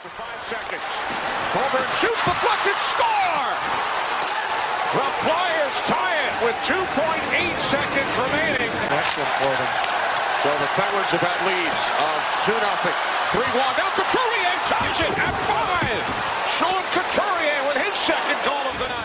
5 seconds. Holmgren shoots, deflected, score! The Flyers tie it with 2.8 seconds remaining. Excellent for them. So the Penguins have had leads of 2-0, 3-1. Now Couturier ties it at 5. Sean Couturier with his second goal of the night.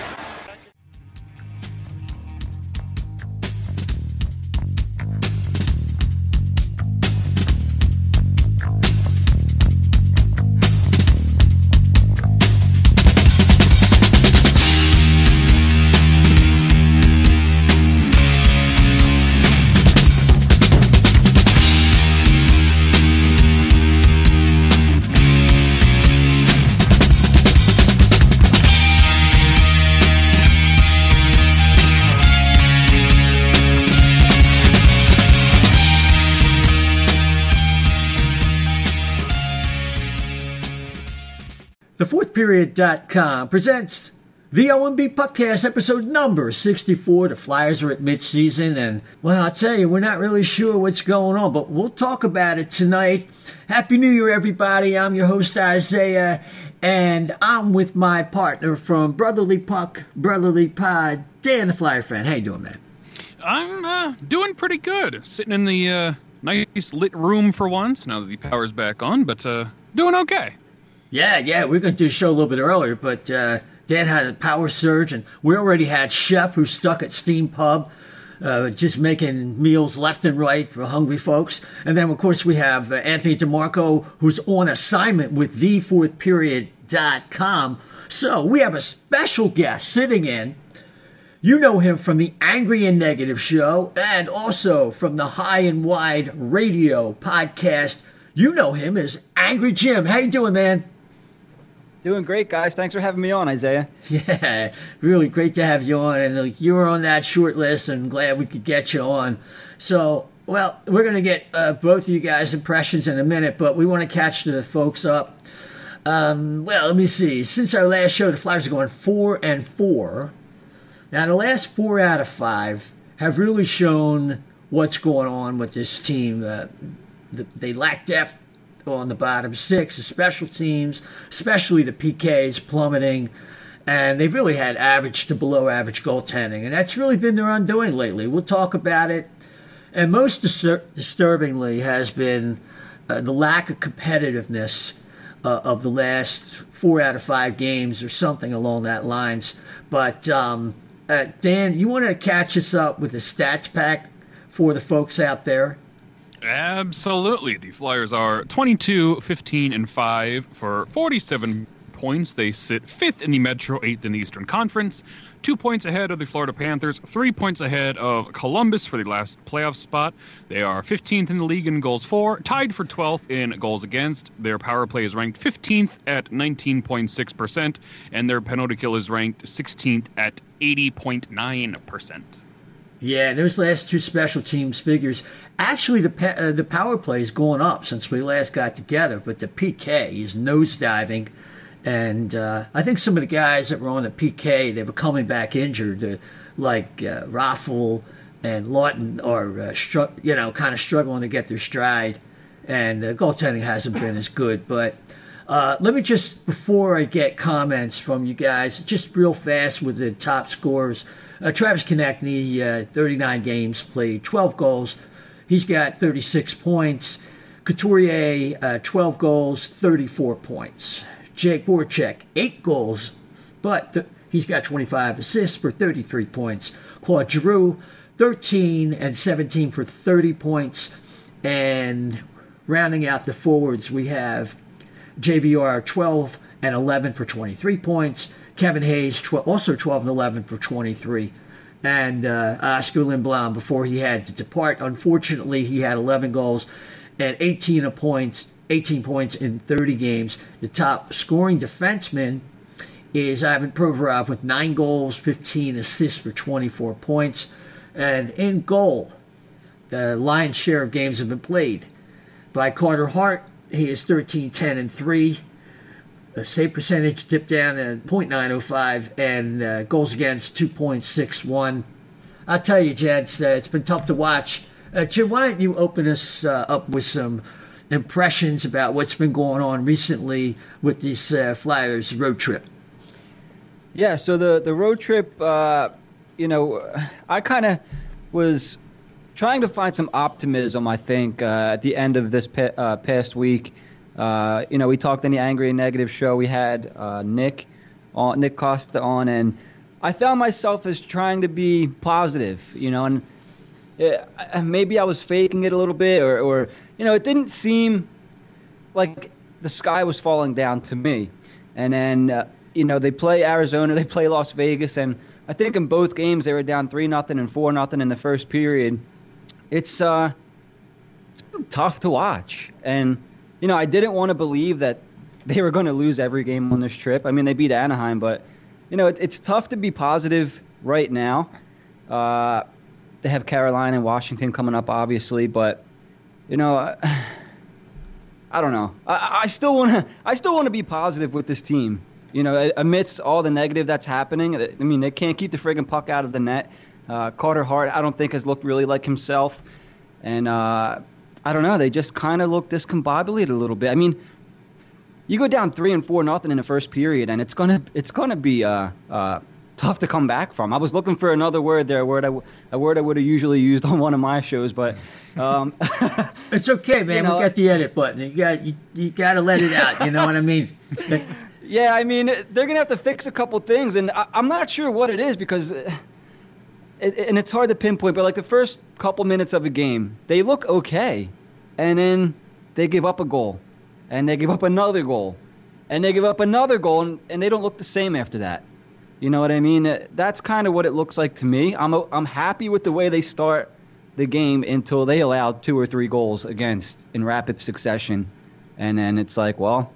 TheFourthPeriod.com presents the O&B Puckcast, episode number 64. The Flyers are at midseason, and, well, I'll tell you, we're not really sure what's going on, but we'll talk about it tonight. Happy New Year, everybody. I'm your host, Isaiah, and I'm with my partner from Brotherly Puck, Brotherly Pod, Dan the Flyer Fan. How you doing, man? I'm doing pretty good. Sitting in the nice lit room for once, now that the power's back on, but doing okay. Yeah, we're going to do a show a little bit earlier, but Dan had a power surge, and we already had Shep, who's stuck at Steam Pub, just making meals left and right for hungry folks. And then, of course, we have Anthony DeMarco, who's on assignment with TheFourthPeriod.com. So we have a special guest sitting in. You know him from the Angry and Negative show, and also from the High and Wide radio podcast. You know him as Angry Jim. How you doing, man? Doing great, guys. Thanks for having me on, Isaiah. Yeah, really great to have you on. And you were on that short list, and glad we could get you on. So, well, we're going to get both of you guys' impressions in a minute, but we want to catch the folks up. Well, let me see. Since our last show, the Flyers are going 4-4. Now, the last 4 out of 5 have really shown what's going on with this team. They lack depth on the bottom 6, the special teams, especially the PKs plummeting, and they've really had average to below average goaltending, and that's really been their undoing lately. We'll talk about it, and most disturbingly has been the lack of competitiveness of the last 4 out of 5 games or something along that lines. But Dan, you want to catch us up with the stats pack for the folks out there? Absolutely. The Flyers are 22-15-5 for 47 points. They sit 5th in the Metro, 8th in the Eastern Conference, 2 points ahead of the Florida Panthers, 3 points ahead of Columbus for the last playoff spot. They are 15th in the league in goals for, tied for 12th in goals against. Their power play is ranked 15th at 19.6%, and their penalty kill is ranked 16th at 80.9%. Yeah, those last 2 special teams figures. Actually, the power play is going up since we last got together, but the PK is nosediving. And I think some of the guys that were on the PK, they were coming back injured, like Raffle and Lawton are, kind of struggling to get their stride. And goaltending hasn't been as good. But let me just, before I get comments from you guys, just real fast with the top scorers. Travis Konecny, 39 games played, 12 goals. He's got 36 points. Couturier, 12 goals, 34 points. Jake Voracek, 8 goals, but he's got 25 assists for 33 points. Claude Giroux, 13 and 17 for 30 points. And rounding out the forwards, we have JVR, 12 and 11 for 23 points. Kevin Hayes, also 12 and 11 for 23. And Oscar Lindblom, before he had to depart, unfortunately, he had 11 goals and 18 points in 30 games. The top scoring defenseman is Ivan Provorov with 9 goals, 15 assists for 24 points. And in goal, the lion's share of games have been played by Carter Hart. He is 13, 10, and 3. The save percentage dipped down to .905, and goals against 2.61. I'll tell you, gents, it's been tough to watch. Jim, why don't you open us up with some impressions about what's been going on recently with this Flyers road trip. Yeah, so the road trip, I kind of was trying to find some optimism, I think, at the end of this past week. We talked in the Angry and Negative show. We had Nick Costa on, and I found myself as trying to be positive, and maybe I was faking it a little bit, or it didn't seem like the sky was falling down to me. And then, they play Arizona, they play Las Vegas, and I think in both games they were down 3-0 and 4-0 in the first period. It's been tough to watch. And, I didn't want to believe that they were going to lose every game on this trip. I mean, they beat Anaheim, but, it's tough to be positive right now. They have Carolina and Washington coming up, obviously, but, I don't know. I still want to be positive with this team. Amidst all the negative that's happening. I mean, they can't keep the friggin' puck out of the net. Carter Hart, I don't think, has looked really like himself. And I don't know. They just kind of look discombobulated a little bit. I mean, you go down 3 and 4-0 in the first period, and it's gonna be tough to come back from. I was looking for another word there, a word I would have usually used on one of my shows, but it's okay, man. We got the edit button. You got to let it out. You know what I mean? Yeah, I mean, they're gonna have to fix a couple things, and I'm not sure what it is because, and it's hard to pinpoint. But like the first couple minutes of a game, they look okay, and then they give up a goal, and they give up another goal, and they give up another goal, and they don't look the same after that. You know what I mean? That's kind of what it looks like to me. I'm happy with the way they start the game until they allow 2 or 3 goals against in rapid succession, and then it's like, well,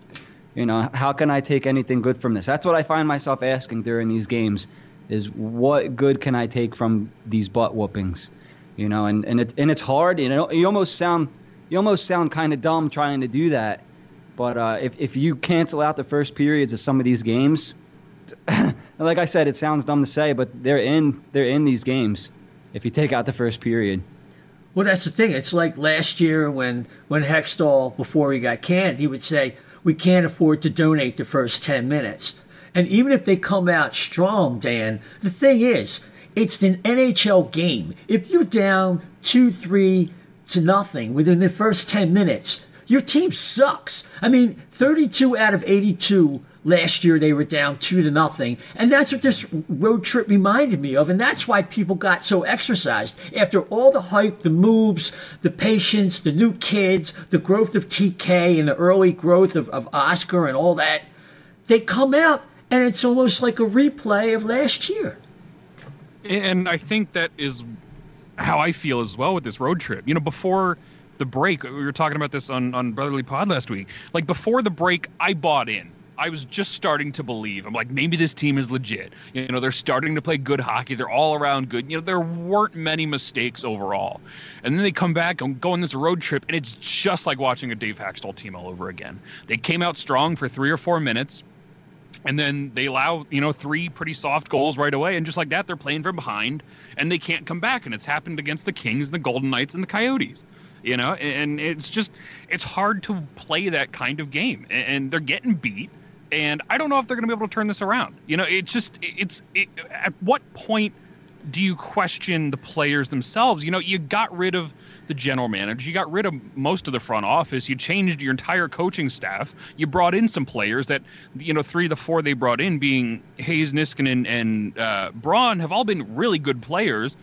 how can I take anything good from this? That's what I find myself asking during these games: is what good can I take from these butt whoopings? And it's hard. You almost sound kind of dumb trying to do that, but if you cancel out the first periods of some of these games. Like I said, it sounds dumb to say, but they're in these games if you take out the first period. Well, that's the thing. It's like last year when Hextall, before he got canned, he would say, we can't afford to donate the first 10 minutes. And even if they come out strong, Dan, the thing is, it's an NHL game. If you're down 2-3 to nothing within the first 10 minutes, your team sucks. I mean, 32 out of 82 last year they were down 2-0, and that's what this road trip reminded me of, and that's why people got so exercised. After all the hype, the moves, the patience, the new kids, the growth of TK and the early growth of Oscar and all that, they come out, and it's almost like a replay of last year. And I think that is how I feel as well with this road trip. Before the break, we were talking about this on Brotherly Pod last week. Like, before the break, I bought in. I was just starting to believe. I'm like, maybe this team is legit. They're starting to play good hockey. They're all around good. There weren't many mistakes overall. And then they come back and go on this road trip, and it's just like watching a Dave Haxtell team all over again. They came out strong for 3 or 4 minutes, and then they allow, 3 pretty soft goals right away. And just like that, they're playing from behind, and they can't come back. And it's happened against the Kings, the Golden Knights, and the Coyotes. And it's hard to play that kind of game. And they're getting beat. And I don't know if they're going to be able to turn this around. At what point do you question the players themselves? You got rid of the general manager. You got rid of most of the front office. You changed your entire coaching staff. You brought in some players that, 3 of the 4 they brought in, being Hayes, Niskanen, and Braun, have all been really good players.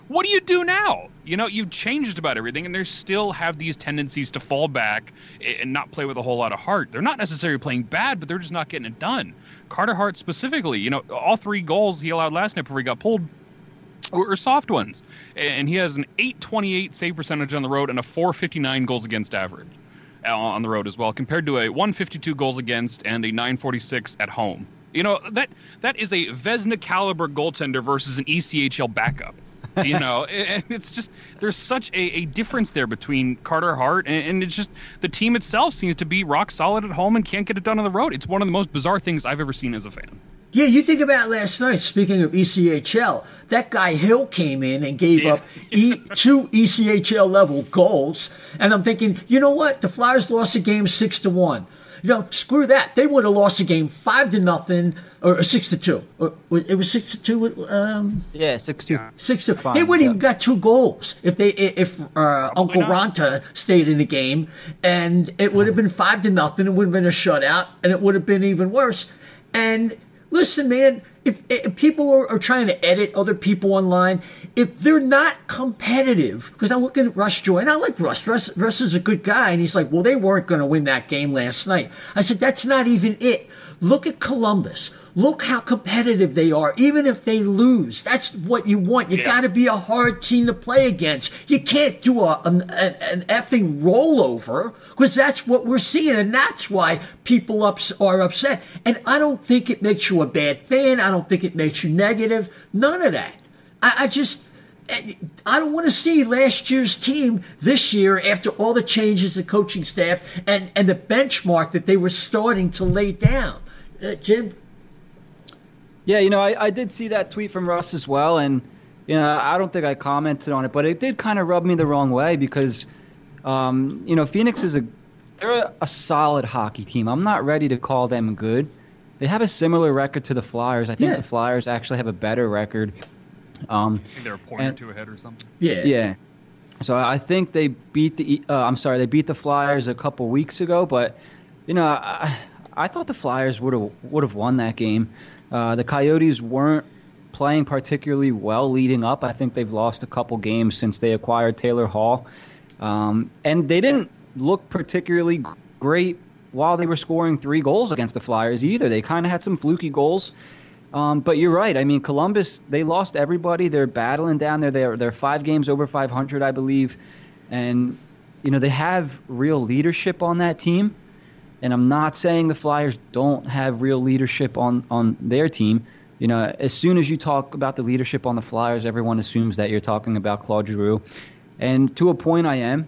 What do you do now? You've changed about everything, and they still have these tendencies to fall back and not play with a whole lot of heart. They're not necessarily playing bad, but they're just not getting it done. Carter Hart specifically, all 3 goals he allowed last night before he got pulled were soft ones. And he has an .828 save percentage on the road and a .459 goals against average on the road as well, compared to a .152 goals against and a .946 at home. That is a Vezina caliber goaltender versus an ECHL backup. And it's just, there's such a difference there between Carter Hart and it's just, the team itself seems to be rock solid at home and can't get it done on the road. It's one of the most bizarre things I've ever seen as a fan. Yeah, you think about last night, speaking of ECHL, that guy Hill came in and gave up two ECHL level goals. And I'm thinking, you know what? The Flyers lost a game 6-1. Screw that. They would have lost a game 5-0 or 6-2. It was 6-2 with 6-2. 6-2. They wouldn't even got 2 goals if Uncle Ronta stayed in the game, and it would have been 5-0. It would have been a shutout, and it would have been even worse. And listen, man, if people are trying to edit other people online, if they're not competitive, because I'm looking at Russ Joy, and I like Russ. Russ is a good guy, and he's like, well, they weren't going to win that game last night. I said, that's not even it. Look at Columbus. Look how competitive they are, even if they lose. That's what you want. You got to be a hard team to play against. You can't do an effing rollover, because that's what we're seeing, and that's why people are upset. And I don't think it makes you a bad fan. I don't think it makes you negative. None of that. I don't want to see last year's team this year after all the changes in coaching staff and the benchmark that they were starting to lay down. Jim? Yeah, I did see that tweet from Russ as well, and I don't think I commented on it, but it did kind of rub me the wrong way because, Phoenix they're a solid hockey team. I'm not ready to call them good. They have a similar record to the Flyers. I think the Flyers actually have a better record. I think they're a point or two ahead or something. Yeah. So I think they beat they beat the Flyers a couple weeks ago, but I thought the Flyers would have won that game. The Coyotes weren't playing particularly well leading up. I think they've lost a couple games since they acquired Taylor Hall. And they didn't look particularly great while they were scoring 3 goals against the Flyers either. They kind of had some fluky goals. But you're right. I mean, Columbus, they lost everybody. They're battling down there. They're 5 games over 500, I believe. And, they have real leadership on that team. And I'm not saying the Flyers don't have real leadership on their team. As soon as you talk about the leadership on the Flyers, everyone assumes that you're talking about Claude Giroux. And to a point I am.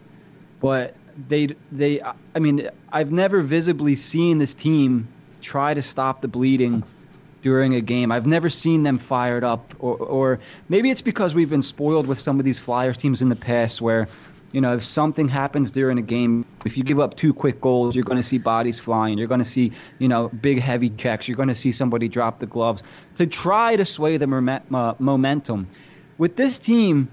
But I've never visibly seen this team try to stop the bleeding during a game. I've never seen them fired up, or maybe it's because we've been spoiled with some of these Flyers teams in the past where, if something happens during a game, if you give up 2 quick goals, you're going to see bodies flying. You're going to see, big heavy checks. You're going to see somebody drop the gloves to try to sway the momentum. With this team,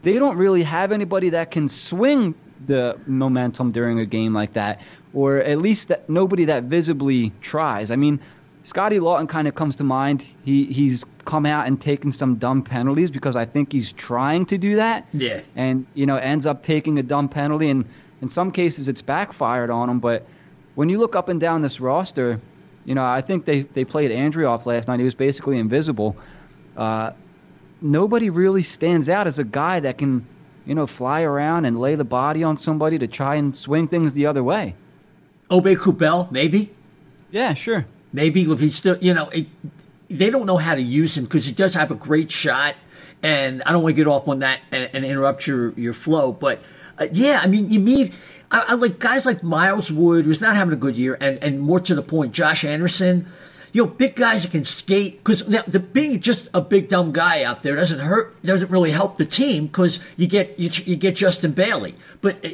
they don't really have anybody that can swing the momentum during a game like that, or at least nobody that visibly tries. I mean, Scotty Lawton kind of comes to mind. He's come out and taken some dumb penalties because I think he's trying to do that. Yeah. And, ends up taking a dumb penalty. And in some cases, it's backfired on him. But when you look up and down this roster, I think they played Andrioff last night. He was basically invisible. Nobody really stands out as a guy that can, fly around and lay the body on somebody to try and swing things the other way. Obey Kubel, maybe? Yeah, sure. Maybe if he's still, they don't know how to use him because he does have a great shot. And I don't want to get off on that and interrupt your flow. But, you need, I like guys like Miles Wood, who's not having a good year, and more to the point, Josh Anderson. Big guys that can skate. Because being just a big dumb guy out there doesn't really help the team because you get Justin Bailey. But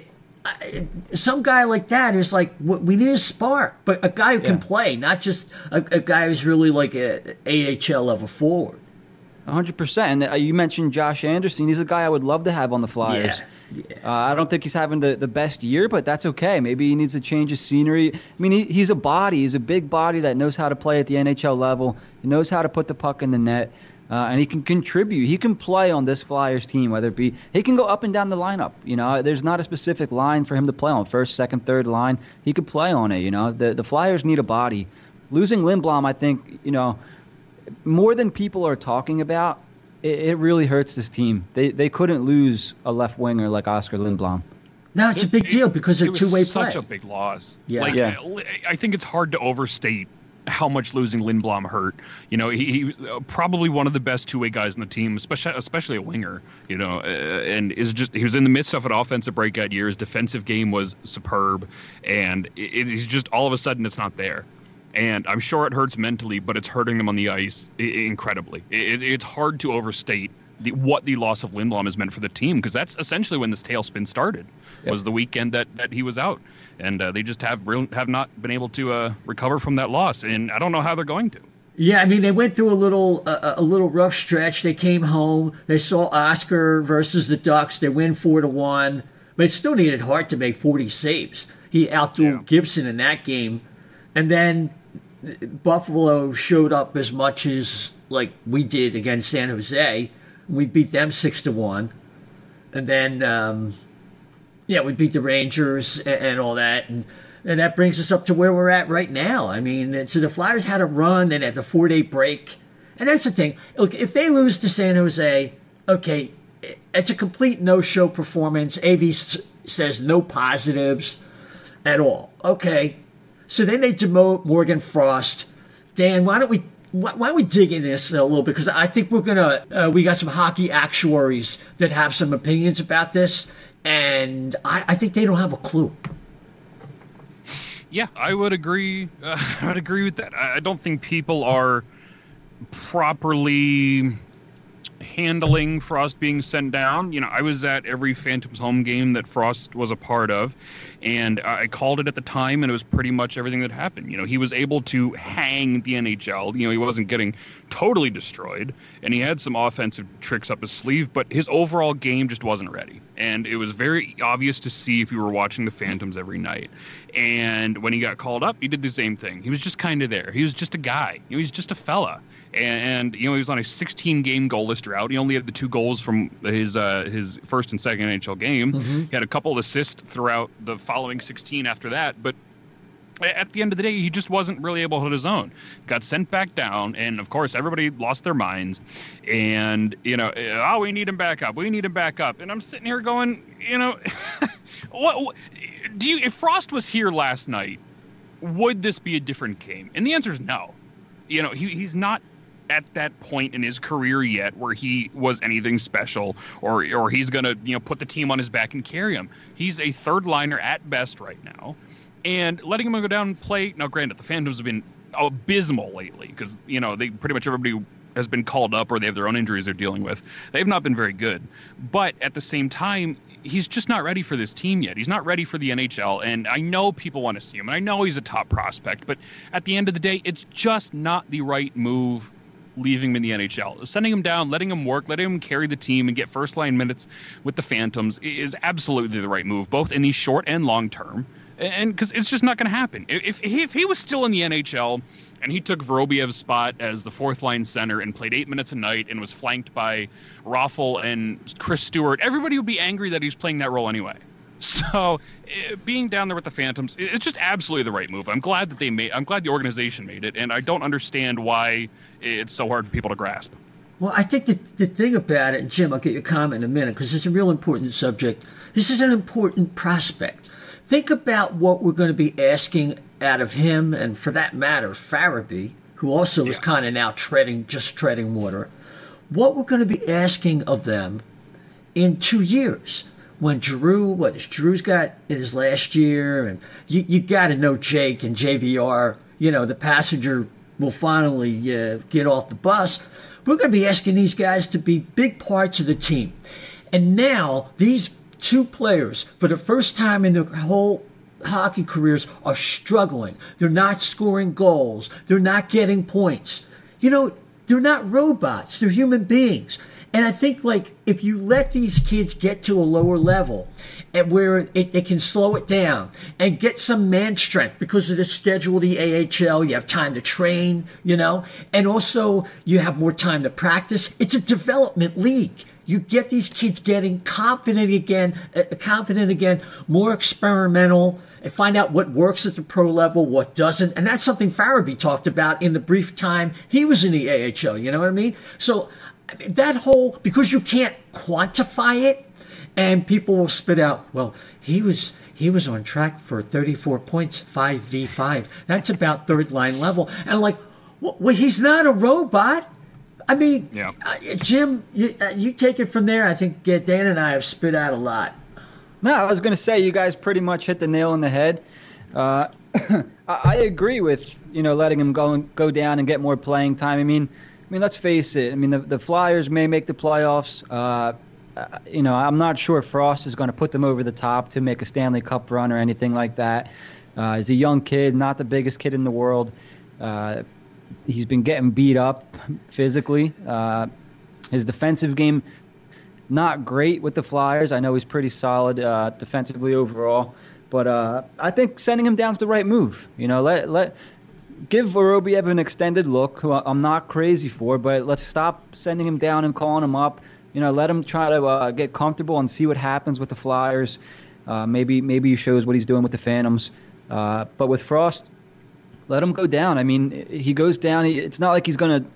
some guy like that is like, we need a spark, but a guy who can play, not just a guy who's really like a AHL level forward. 100%. And you mentioned Josh Anderson. He's a guy I would love to have on the Flyers. Yeah. I don't think he's having the best year, but that's okay. Maybe he needs a change of scenery. I mean, he's a body. He's a big body that knows how to play at the NHL level. He knows how to put the puck in the net. And he can contribute. He can play on this Flyers team, whether it be he can go up and down the lineup. There's not a specific line for him to play on. First, second, third line, he could play on it. The Flyers need a body. Losing Lindblom, I think, more than people are talking about, it really hurts this team. They couldn't lose a left winger like Oscar Lindblom. No, it's a big deal because of two-way play. Such a big loss. Yeah. I think it's hard to overstate how much losing Lindblom hurt. He was probably one of the best 2-way guys on the team, especially a winger, and he was in the midst of an offensive breakout year. His defensive game was superb, and he's just all of a sudden it's not there. And I'm sure it hurts mentally, but it's hurting them on the ice incredibly. It's hard to overstate what the loss of Lindblom has meant for the team, because that's essentially when this tailspin started. Yep. Was the weekend that he was out, and they just have not been able to recover from that loss, and I don't know how they're going to. Yeah, I mean, they went through a little rough stretch. They came home. They saw Oscar versus the Ducks. They win 4-1, but it still needed Hart to make 40 saves. He outdueled Gibson in that game, and then Buffalo showed up as much as like we did against San Jose. We beat them 6-1, and then we beat the Rangers and all that, and that brings us up to where we're at right now. I mean, so the Flyers had a run, then had the 4-day break, and that's the thing. Look, if they lose to San Jose, okay, it's a complete no-show performance. AV says no positives at all. Okay, so then they demote Morgan Frost. Dan, why don't we dig in this a little bit? Because I think we got some hockey actuaries that have some opinions about this, and I think they don't have a clue. Yeah, I would agree. I would agree with that. I don't think people are properly handling Frost being sent down. I was at every Phantoms home game that Frost was a part of, and I called it at the time, and it was pretty much everything that happened. He was able to hang the NHL. He wasn't getting totally destroyed, and he had some offensive tricks up his sleeve, but his overall game just wasn't ready. And it was very obvious to see if you were watching the Phantoms every night. And when he got called up, he did the same thing. He was just kind of there. He was just a guy. He was just a fella. And he was on a 16-game goalless drought. He only had the 2 goals from his first and second NHL game. Mm-hmm. He had a couple of assists throughout the following 16 after that. But at the end of the day, he just wasn't really able to hold his own. Got sent back down, and of course, everybody lost their minds. And we need him back up. We need him back up. And I'm sitting here going, what do you? If Frost was here last night, would this be a different game? And the answer is no. He's not at that point in his career yet where he was anything special or he's going to, put the team on his back and carry him. He's a third liner at best right now, and letting him go down and play. Now, granted, the Phantoms have been abysmal lately because, they pretty much everybody has been called up or they have their own injuries they're dealing with. They've not been very good, but at the same time, he's just not ready for this team yet. He's not ready for the NHL, and I know people want to see him, and I know he's a top prospect, but at the end of the day, it's just not the right move leaving him in the NHL. Sending him down, letting him work, letting him carry the team and get first-line minutes with the Phantoms is absolutely the right move, both in the short and long term, and because it's just not going to happen. If he was still in the NHL and he took Vorobyev's spot as the fourth-line center and played 8 minutes a night and was flanked by Raffl and Chris Stewart, everybody would be angry that he's playing that role anyway. So being down there with the Phantoms, it's just absolutely the right move. I'm glad that I'm glad the organization made it, and I don't understand why it's so hard for people to grasp. Well, I think the thing about it, and Jim, I'll get your comment in a minute because it's a real important subject. This is an important prospect. Think about what we're going to be asking out of him, and for that matter, Farabee, who also is kind of now treading water. What we're going to be asking of them in 2 years. When Drew's got in his last year, and you got to know Jake and JVR, the passenger will finally get off the bus. We're going to be asking these guys to be big parts of the team. And now these 2 players, for the first time in their whole hockey careers, are struggling. They're not scoring goals. They're not getting points. They're not robots. They're human beings. And I think, if you let these kids get to a lower level and where it can slow it down and get some man strength because of the schedule of the AHL, you have time to train, and also you have more time to practice. It's a development league. You get these kids getting confident again, more experimental, and find out what works at the pro level, what doesn't. And that's something Farabee talked about in the brief time he was in the AHL. You know what I mean? So that whole, because you can't quantify it, and people will spit out, well, he was on track for 34 points, 5v5. That's about third line level. And well, he's not a robot. I mean, Jim, you take it from there. I think Dan and I have spit out a lot. No, I was going to say you guys pretty much hit the nail on the head. I agree with letting him go down and get more playing time. I mean, let's face it. I mean, the Flyers may make the playoffs. I'm not sure Frost is going to put them over the top to make a Stanley Cup run or anything like that. He's a young kid, not the biggest kid in the world. He's been getting beat up physically. His defensive game, not great with the Flyers. I know he's pretty solid defensively overall. But I think sending him down is the right move. Give Vorobiev an extended look, who I'm not crazy for, but let's stop sending him down and calling him up. Let him try to get comfortable and see what happens with the Flyers. Maybe he shows what he's doing with the Phantoms. But with Frost, let him go down. I mean, he goes down. It's not like he's going to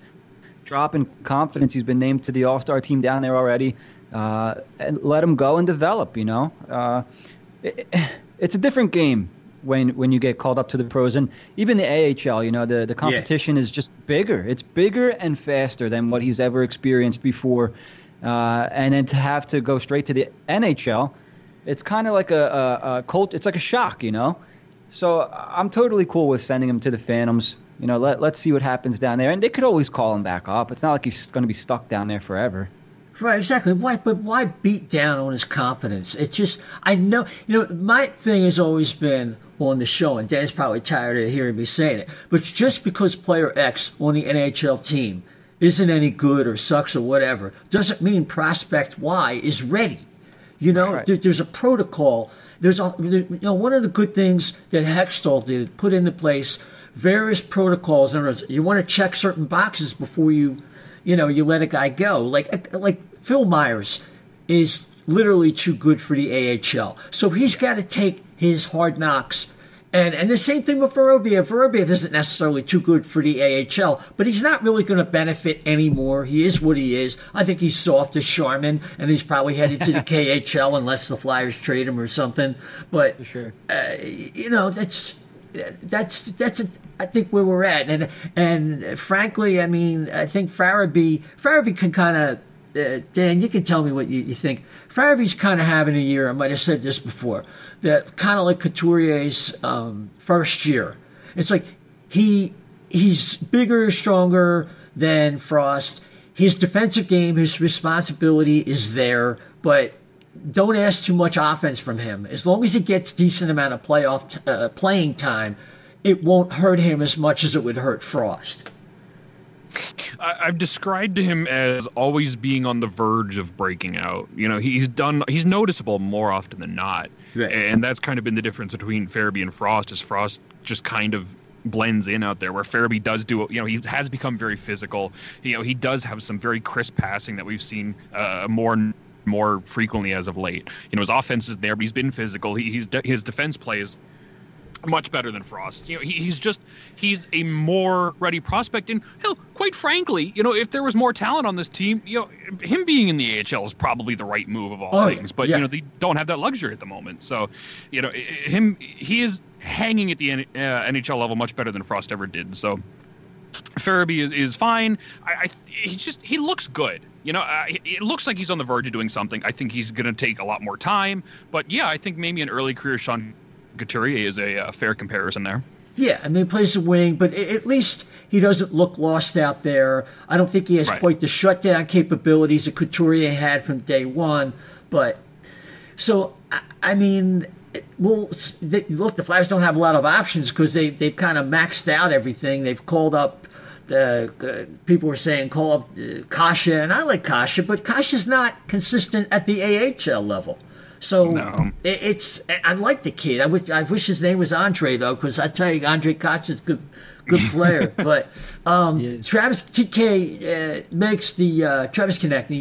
drop in confidence. He's been named to the All-Star team down there already. And let him go and develop, It's a different game when you get called up to the pros, and even the AHL. The competition is just bigger. It's bigger and faster than what he's ever experienced before. And then to have to go straight to the NHL, it's kind of like a cult. It's like a shock, So I'm totally cool with sending him to the Phantoms. Let's see what happens down there, and they could always call him back up. It's not like he's going to be stuck down there forever. Right, exactly. Why beat down on his confidence? It's just, I know, my thing has always been on the show, and Dan's probably tired of hearing me saying it, but just because player X on the NHL team isn't any good or sucks or whatever, doesn't mean prospect Y is ready. Right. There's a protocol. One of the good things that Hextall did, put into place various protocols. In other words, you want to check certain boxes before you let a guy go. Like Phil Myers is literally too good for the AHL. So he's got to take his hard knocks. And the same thing with Vorobiev. Vorobiev isn't necessarily too good for the AHL, but he's not really going to benefit anymore. He is what he is. I think he's soft as Charmin, and he's probably headed to the KHL unless the Flyers trade him or something. But, for sure. That's I think where we're at, and frankly, I mean, I think Farabee can kind of, Dan, you can tell me what you think. Farabee's kind of having a year. I might have said this before, that kind of like Couturier's first year. It's like he's bigger, stronger than Frost. His defensive game, his responsibility is there, but don't ask too much offense from him. As long as he gets decent amount of playoff playing time, it won't hurt him as much as it would hurt Frost. I've described him as always being on the verge of breaking out. He's noticeable more often than not. Right. And that's kind of been the difference between Farabee and Frost, is Frost just kind of blends in out there, where Farabee does do, he has become very physical. He does have some very crisp passing that we've seen more frequently as of late. His offense is there, but he's been physical. His defense play is much better than Frost. He's a more ready prospect. And hell, quite frankly, if there was more talent on this team, him being in the AHL is probably the right move of all things. But they don't have that luxury at the moment. So, he is hanging at the NHL level much better than Frost ever did. So Farabee is fine. He looks good. It looks like he's on the verge of doing something. I think he's going to take a lot more time. But yeah, I think maybe an early career Sean Couturier is a fair comparison there. Yeah, I mean, he plays the wing, but at least he doesn't look lost out there. I don't think he has quite the shutdown capabilities that Couturier had from day one. But, so, I mean, look, the Flyers don't have a lot of options because they've kind of maxed out everything. They've called up, people were saying call up Kasha, and I like Kasha, but Kasha's not consistent at the AHL level. So no. I like the kid. I wish his name was Andre though, because I tell you, Andre Koch is a good player. But Travis Konecny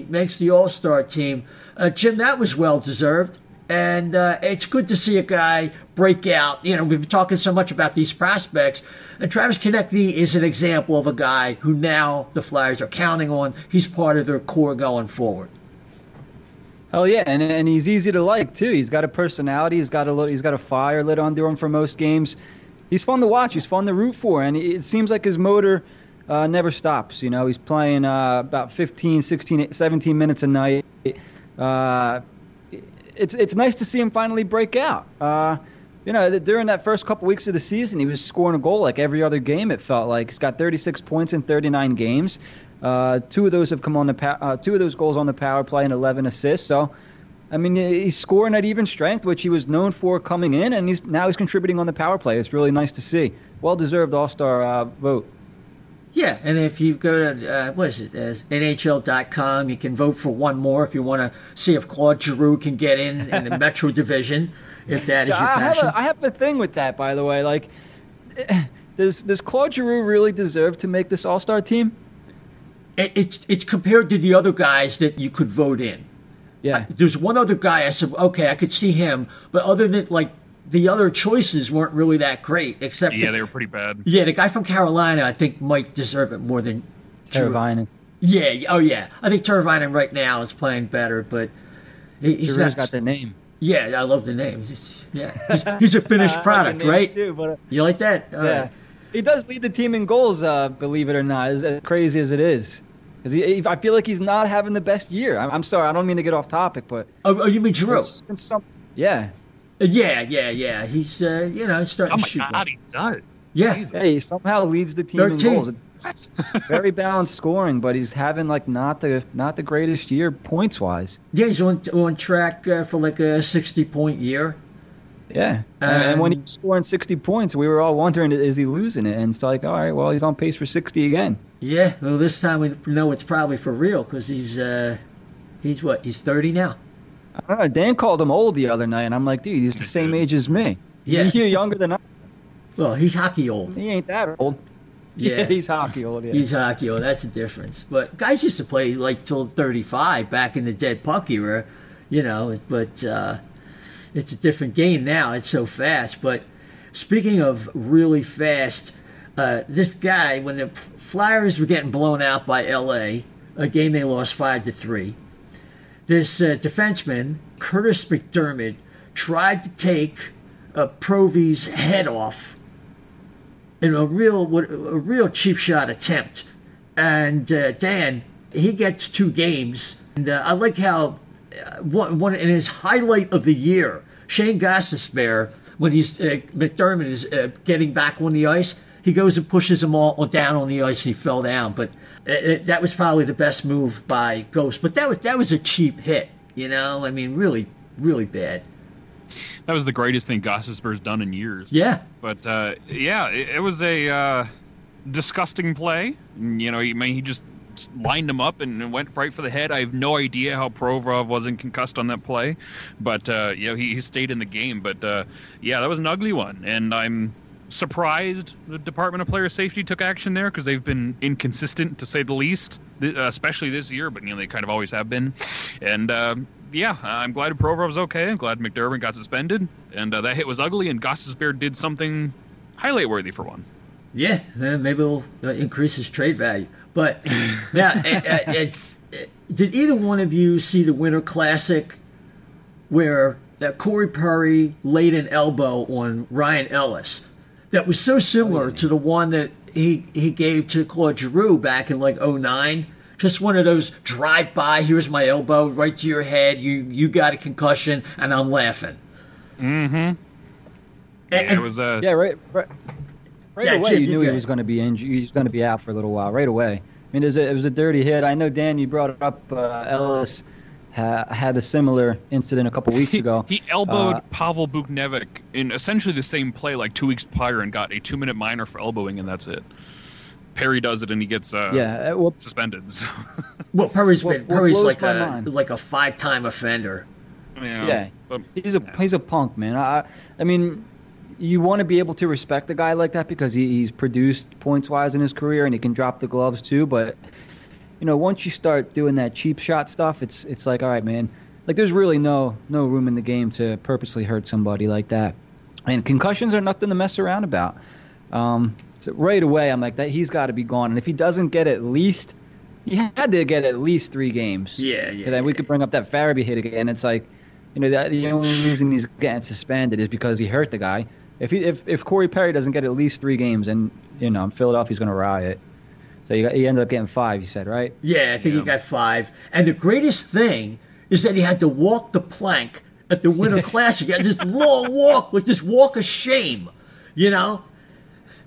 makes the All-Star team. Jim, that was well deserved, and it's good to see a guy break out. We've been talking so much about these prospects, and Travis Konecny is an example of a guy who now the Flyers are counting on. He's part of their core going forward. Oh yeah, and he's easy to like too. He's got a personality. He's got a fire lit under him for most games. He's fun to watch. He's fun to root for, and it seems like his motor never stops. He's playing about 15, 16, 17 minutes a night. It's nice to see him finally break out. during that first couple weeks of the season, he was scoring a goal like every other game. It felt like he's got 36 points in 39 games. Two of those have come on two of those goals on the power play and 11 assists. So, I mean, he's scoring at even strength, which he was known for coming in, and he's contributing on the power play. It's really nice to see. Well-deserved All-Star vote. Yeah, and if you go to, NHL.com, you can vote for one more if you want to see if Claude Giroux can get in the Metro Division, if that is your passion. I have a thing with that, by the way. Like, does Claude Giroux really deserve to make this All-Star team? It's compared to the other guys that you could vote in. Yeah. There's one other guy I said, okay, I could see him, but other than, like, the other choices weren't really that great, except they were pretty bad. Yeah, the guy from Carolina, I think, might deserve it more than Teravainen. Yeah, oh yeah. I think Teravainen right now is playing better, but he's got the name. Yeah, I love the name. He's a finished product, right? Too, but, you like that? Yeah. He does lead the team in goals, believe it or not, as crazy as it is. Because I feel like he's not having the best year. I'm sorry, I don't mean to get off topic, but... Oh, you mean Giroux? Yeah. Yeah. He's, starting to shoot. Oh, my God, he does. Yeah. Hey, he somehow leads the team 13. in goals. What? Very balanced scoring, but he's having, like, not the greatest year points-wise. Yeah, he's on track for, like, a 60-point year. Yeah. And when he was scoring 60 points, we were all wondering, is he losing it? And it's like, all right, well, he's on pace for 60 again. Yeah, well, this time we know it's probably for real because he's 30 now. I don't know. Dan called him old the other night, and I'm like, dude, he's the same age as me. Yeah. He's a year younger than I. Well, he's hockey old. He ain't that old. Yeah, he's hockey old. Yeah. He's hockey old. That's the difference. But guys used to play like till 35 back in the dead puck era, But it's a different game now. It's so fast. But speaking of really fast, this guy, when the Flyers were getting blown out by LA, a game they lost 5-3. This defenseman, Curtis McDermott, tried to take Provy's head off in a real cheap shot attempt. And Dan, he gets 2 games. And I like how one in his highlight of the year, Shane Gostisbehere, when McDermott is getting back on the ice, he goes and pushes him all down on the ice and he fell down. But that was probably the best move by Ghost. But that was a cheap hit, I mean, really, really bad. That was the greatest thing Gostisbehere's done in years. Yeah. But, it was a disgusting play. He just lined him up and went right for the head. I have no idea how Provorov wasn't concussed on that play. But, he stayed in the game. But, that was an ugly one. And I'm surprised the Department of Player Safety took action there because they've been inconsistent, to say the least, especially this year. But, they kind of always have been. And, I'm glad Provorov's okay. I'm glad McDermott got suspended. And that hit was ugly, and Gostisbehere did something highlight-worthy for once. Yeah, maybe it'll increase his trade value. But now, did either one of you see the Winter Classic where Corey Perry laid an elbow on Ryan Ellis that was so similar to the one that he gave to Claude Giroux back in like 2009? Just one of those drive-by, here's my elbow, right to your head, you got a concussion, and I'm laughing. Mm-hmm. It was right away Jim, you knew he was going to be injured. He was going to be out for a little while, right away. I mean, it was a dirty hit. I know, Dan, you brought it up. Ellis had a similar incident a couple weeks ago. He elbowed Pavel Buchnevich in essentially the same play like 2 weeks prior and got a 2-minute minor for elbowing, and that's it. Perry does it and he gets suspended. So. Well, Perry's like a 5-time offender. Yeah, but, he's a punk, man. I mean, you want to be able to respect a guy like that because he's produced points-wise in his career and he can drop the gloves too. But once you start doing that cheap shot stuff, it's like, all right, man. Like, there's really no room in the game to purposely hurt somebody like that. And concussions are nothing to mess around about. So right away, I'm like, that he's got to be gone. And if he doesn't get he had to get at least 3 games. Yeah. And then we could bring up that Farabee hit again. It's like, the only reason he's getting suspended is because he hurt the guy. If Corey Perry doesn't get at least 3 games, and Philadelphia's going to riot. So he ended up getting 5. You said, right? Yeah, I think he got 5. And the greatest thing is that he had to walk the plank at the Winter Classic. And this long walk, like this walk of shame, you know?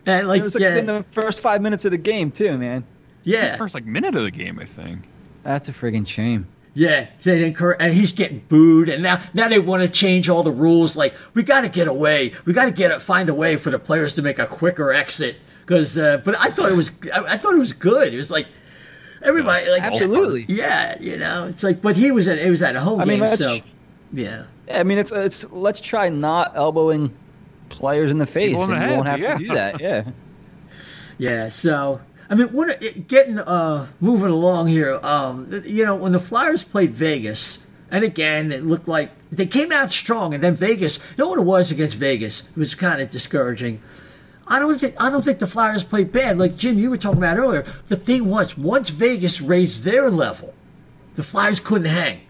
And like, it was like in the first 5 minutes of the game, too, man. Yeah. The first minute of the game, I think. That's a friggin' shame. Yeah, and he's getting booed, and now they want to change all the rules. Like, we got to get away. We got to find a way for the players to make a quicker exit. Because, but I thought it was good. It was like everybody, like, absolutely, yeah, you know, it's like, but it was at a home game, so yeah. I mean, it's let's try not elbowing players in the face, and you won't have to do that. Yeah, yeah. So. I mean, getting moving along here, you know, when the Flyers played Vegas, and again, it looked like they came out strong, and then Vegas, you know what it was against Vegas? It was kind of discouraging. I don't think the Flyers played bad. Like, Jim, you were talking about earlier, the thing was, once Vegas raised their level, the Flyers couldn't hang.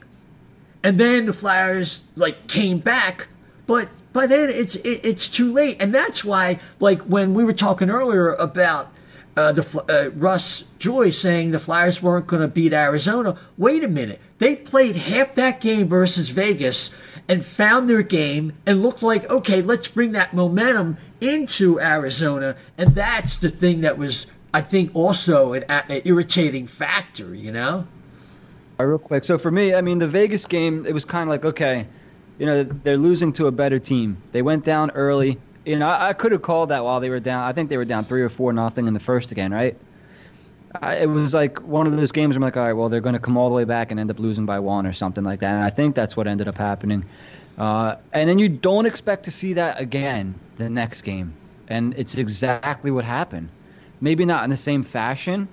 And then the Flyers, like, came back, but by then it's too late. And that's why, like, when we were talking earlier about Russ Joy saying the Flyers weren't going to beat Arizona. Wait a minute. They played half that game versus Vegas and found their game and looked like, okay, let's bring that momentum into Arizona. And that's the thing that was, I think, also an irritating factor, you know? Real quick. So for me, I mean, the Vegas game, it was kind of like, okay, you know, they're losing to a better team. They went down early. You know, I could have called that while they were down. I think they were down 3 or 4-0 in the first again, right? It was like one of those games where I'm like, all right, well, they're going to come all the way back and end up losing by 1 or something like that. And I think that's what ended up happening. And then you don't expect to see that again the next game. And it's exactly what happened. Maybe not in the same fashion,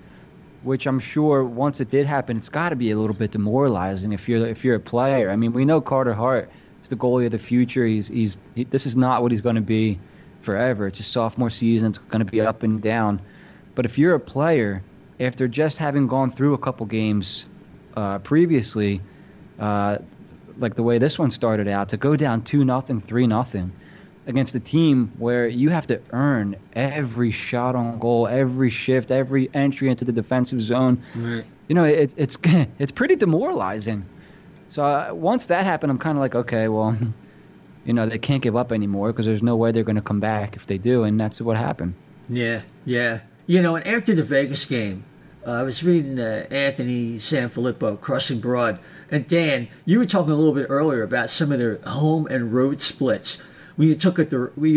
which I'm sure once it did happen, it's got to be a little bit demoralizing if you're a player. I mean, we know Carter Hart. He's the goalie of the future. This is not what he's going to be forever. It's his sophomore season. It's going to be up and down. But if you're a player, after just having gone through a couple games previously, like the way this one started out, to go down 2-0, 3-0 against a team where you have to earn every shot on goal, every shift, every entry into the defensive zone, right. You know, it's pretty demoralizing. So once that happened, I'm kind of like, okay, well, you know, they can't give up anymore because there's no way they're going to come back if they do, and that's what happened. Yeah. You know, and after the Vegas game, I was reading Anthony Sanfilippo, Crossing Broad, and Dan, you were talking a little bit earlier about some of their home and road splits. When you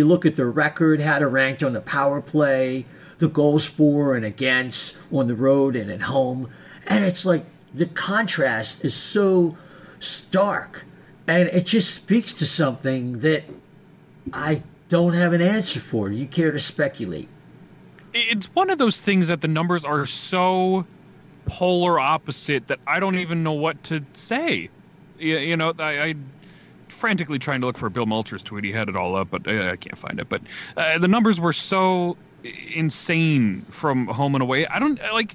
look at the record, how they're ranked on the power play, the goals for and against on the road and at home, and it's like the contrast is so stark, and it just speaks to something that I don't have an answer for. Do you care to speculate? It's one of those things that the numbers are so polar opposite that I don't even know what to say. You know, I frantically trying to look for Bill Melcher's tweet. He had it all up, but I can't find it. But the numbers were so insane from home and away. I don't like.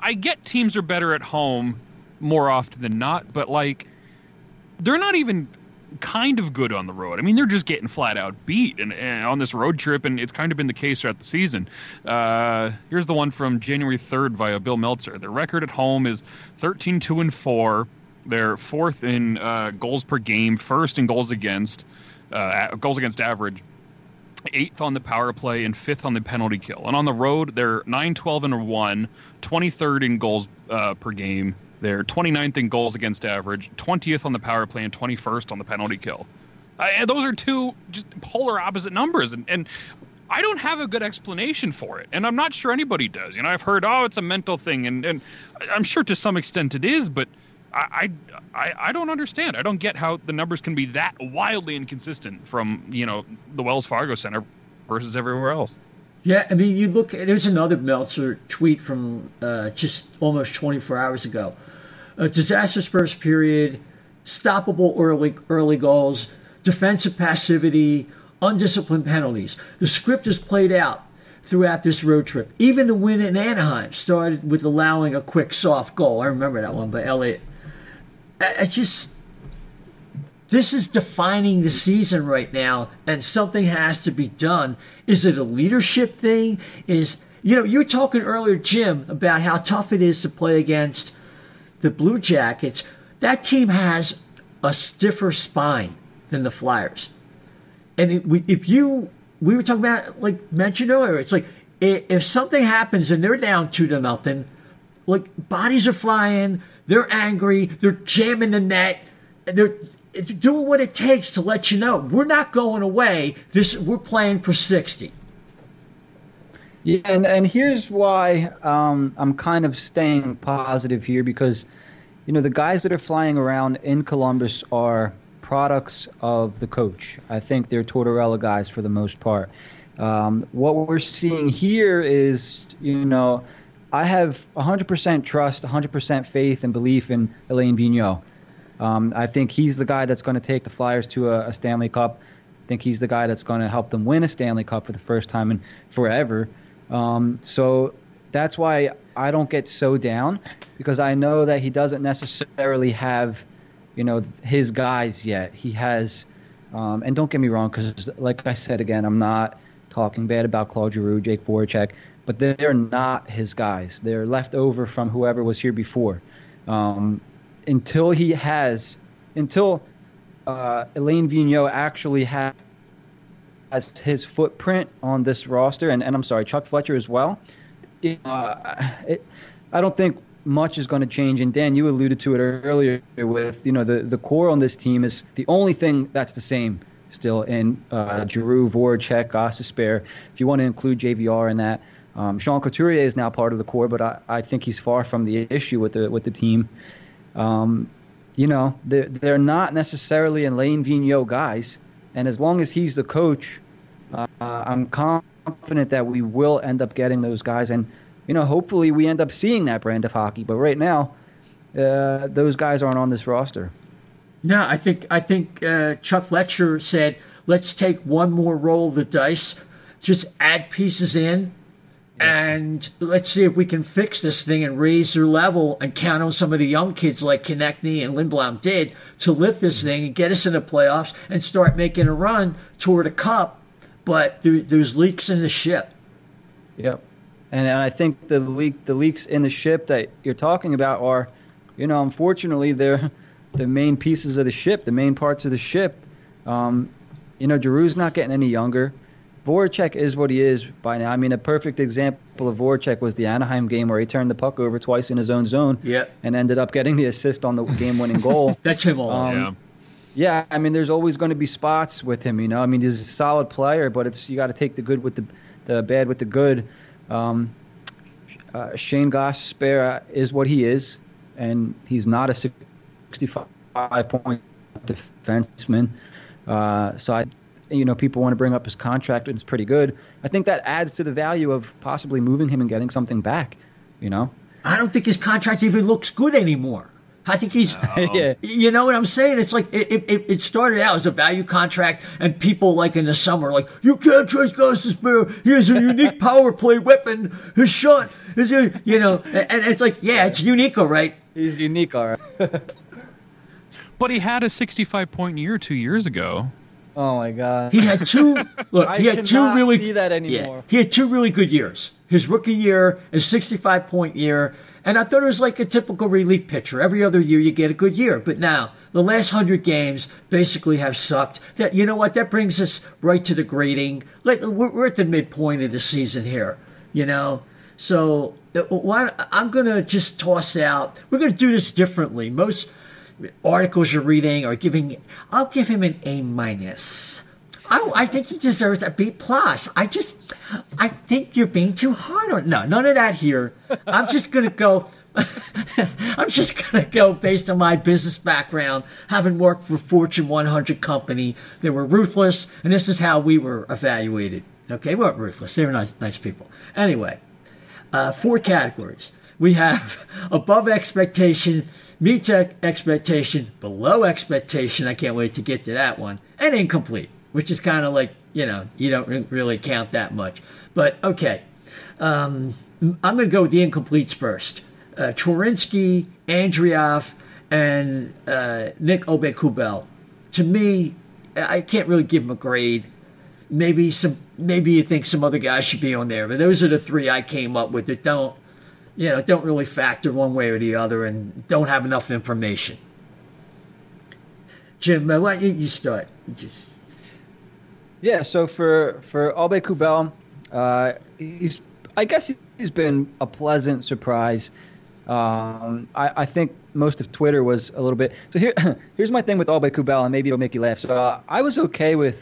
I get teams are better at home more often than not, but like they're not even kind of good on the road. I mean, they're just getting flat out beat and on this road trip, and it's kind of been the case throughout the season. Here's the one from January 3rd via Bill Meltzer. Their record at home is 13-2-4. They're fourth in goals per game, first in goals against average, 8th on the power play, and 5th on the penalty kill. And on the road, they're 9-12-1, 23rd in goals per game. They're 29th in goals against average, 20th on the power play, and 21st on the penalty kill. And those are two just polar opposite numbers. And I don't have a good explanation for it. And I'm not sure anybody does. You know, I've heard, it's a mental thing. And I'm sure to some extent it is, but I don't understand. I don't get how the numbers can be that wildly inconsistent from, you know, the Wells Fargo Center versus everywhere else. Yeah, I mean, you look, there's another Meltzer tweet from just almost 24 hours ago. A disastrous first period, stoppable early goals, defensive passivity, undisciplined penalties. The script is played out throughout this road trip. Even the win in Anaheim started with allowing a quick, soft goal. I remember that one by Elliott. This is defining the season right now, and something has to be done. Is it a leadership thing? You were talking earlier, Jim, about how tough it is to play against the Blue Jackets. That team has a stiffer spine than the Flyers. And we were talking about, like mentioned earlier, it's like if something happens and they're down 2-0, like bodies are flying, they're angry, they're jamming the net, they're doing what it takes to let you know we're not going away. We're playing for 60. Yeah, and here's why I'm kind of staying positive here, because the guys that are flying around in Columbus are products of the coach. I think they're Tortorella guys for the most part. What we're seeing here is, I have 100% trust, 100% faith and belief in Alain Vigneault. I think he's the guy that's going to take the Flyers to a Stanley Cup. I think he's the guy that's going to help them win a Stanley Cup for the first time in forever. So that's why I don't get so down, because I know that he doesn't necessarily have, his guys yet. He has, and don't get me wrong, because like I said again, I'm not talking bad about Claude Giroux, Jake Voracek, but they're not his guys. They're left over from whoever was here before. Until Alain Vigneault actually has his footprint on this roster, and I'm sorry, Chuck Fletcher as well, I don't think much is going to change. And Dan, you alluded to it earlier with, the core on this team is the only thing that's the same still in Giroux, Voracek, Gostisbehere, if you want to include JVR in that. Sean Couturier is now part of the core, but I think he's far from the issue with the team. They're not necessarily Alain Vigneault guys, and as long as he's the coach, I'm confident that we will end up getting those guys, and hopefully we end up seeing that brand of hockey. But right now, those guys aren't on this roster. No, I think Chuck Fletcher said, let's take one more roll of the dice, just add pieces in, and let's see if we can fix this thing and raise their level and count on some of the young kids like Konecny and Lindblom did to lift this thing and get us in the playoffs and start making a run toward a cup. But there's leaks in the ship. Yep. And I think the leaks in the ship that you're talking about are, unfortunately, they're the main pieces of the ship, the main parts of the ship. Giroux's not getting any younger. Voracek is what he is by now. I mean, a perfect example of Voracek was the Anaheim game where he turned the puck over twice in his own zone and ended up getting the assist on the game-winning goal. That's him all. Yeah, I mean, there's always going to be spots with him, I mean, he's a solid player, but you got to take the good with the bad with the good. Shane Gostisbehere is what he is, and he's not a 65-point defenseman. So people want to bring up his contract, and it's pretty good. I think that adds to the value of possibly moving him and getting something back. I don't think his contract even looks good anymore. I think he's, you know what I'm saying? It's like it started out as a value contract, and people like in the summer, like, you can't trust Gostisbehere. He has a unique power play weapon. His shot is, and it's like, yeah, it's unique, all right. He's unique, all right. But he had a 65-point year 2 years ago. Oh my God! He had two. Look, he had two really. See that anymore. Yeah, he had two really good years. His rookie year, his 65-point year, and I thought it was like a typical relief pitcher. Every other year you get a good year, but now the last 100 games basically have sucked. That that brings us right to the grading. Like we're at the midpoint of the season here, So I'm gonna just toss out. We're gonna do this differently. Most articles you're reading are I'll give him an A-. I think he deserves a B+. I think you're being too hard on. No, none of that here. I'm just gonna go based on my business background, having worked for Fortune 100 company. They were ruthless, and this is how we were evaluated. Okay, we weren't ruthless. They were nice people. Anyway, 4 categories. We have above expectation, meets expectation, below expectation. I can't wait to get to that one. And incomplete, which is kind of like, you don't really count that much. But, okay. I'm going to go with the incompletes first. Chorinsky, Andrioff, and Nick Aube-Kubel. To me, I can't really give them a grade. Maybe you think some other guys should be on there. But those are the 3 I came up with that don't really factor one way or the other and don't have enough information. Jim, why don't you start? Just... Yeah, so for O&B Puckcast, I guess he's been a pleasant surprise. I think most of Twitter was a little bit. So here's my thing with O&B Puckcast, and maybe it'll make you laugh. So I was okay with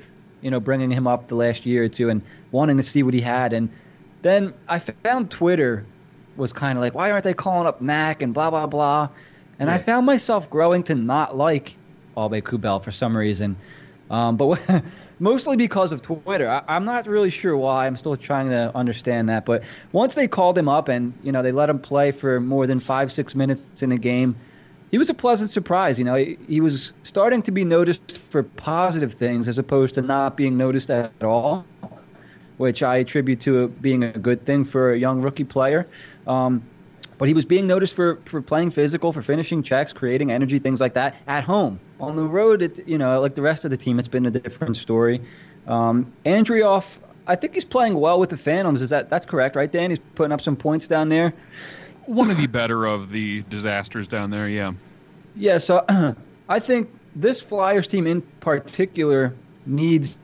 bringing him up the last year or two and wanting to see what he had, and then I found Twitter was kind of like, why aren't they calling up Mac and blah blah blah, and I found myself growing to not like O&B Puckcast for some reason, but. Mostly because of Twitter. I'm not really sure why. I'm still trying to understand that. But once they called him up and, they let him play for more than 5-6 minutes in a game, he was a pleasant surprise. He was starting to be noticed for positive things as opposed to not being noticed at all, which I attribute to it being a good thing for a young rookie player. But he was being noticed for playing physical, for finishing checks, creating energy, things like that at home. On the road, like the rest of the team, it's been a different story. Andrioff, I think he's playing well with the Phantoms. That's correct, right, Dan? He's putting up some points down there. One of the better of the disasters down there, yeah. Yeah, so I think this Flyers team in particular needs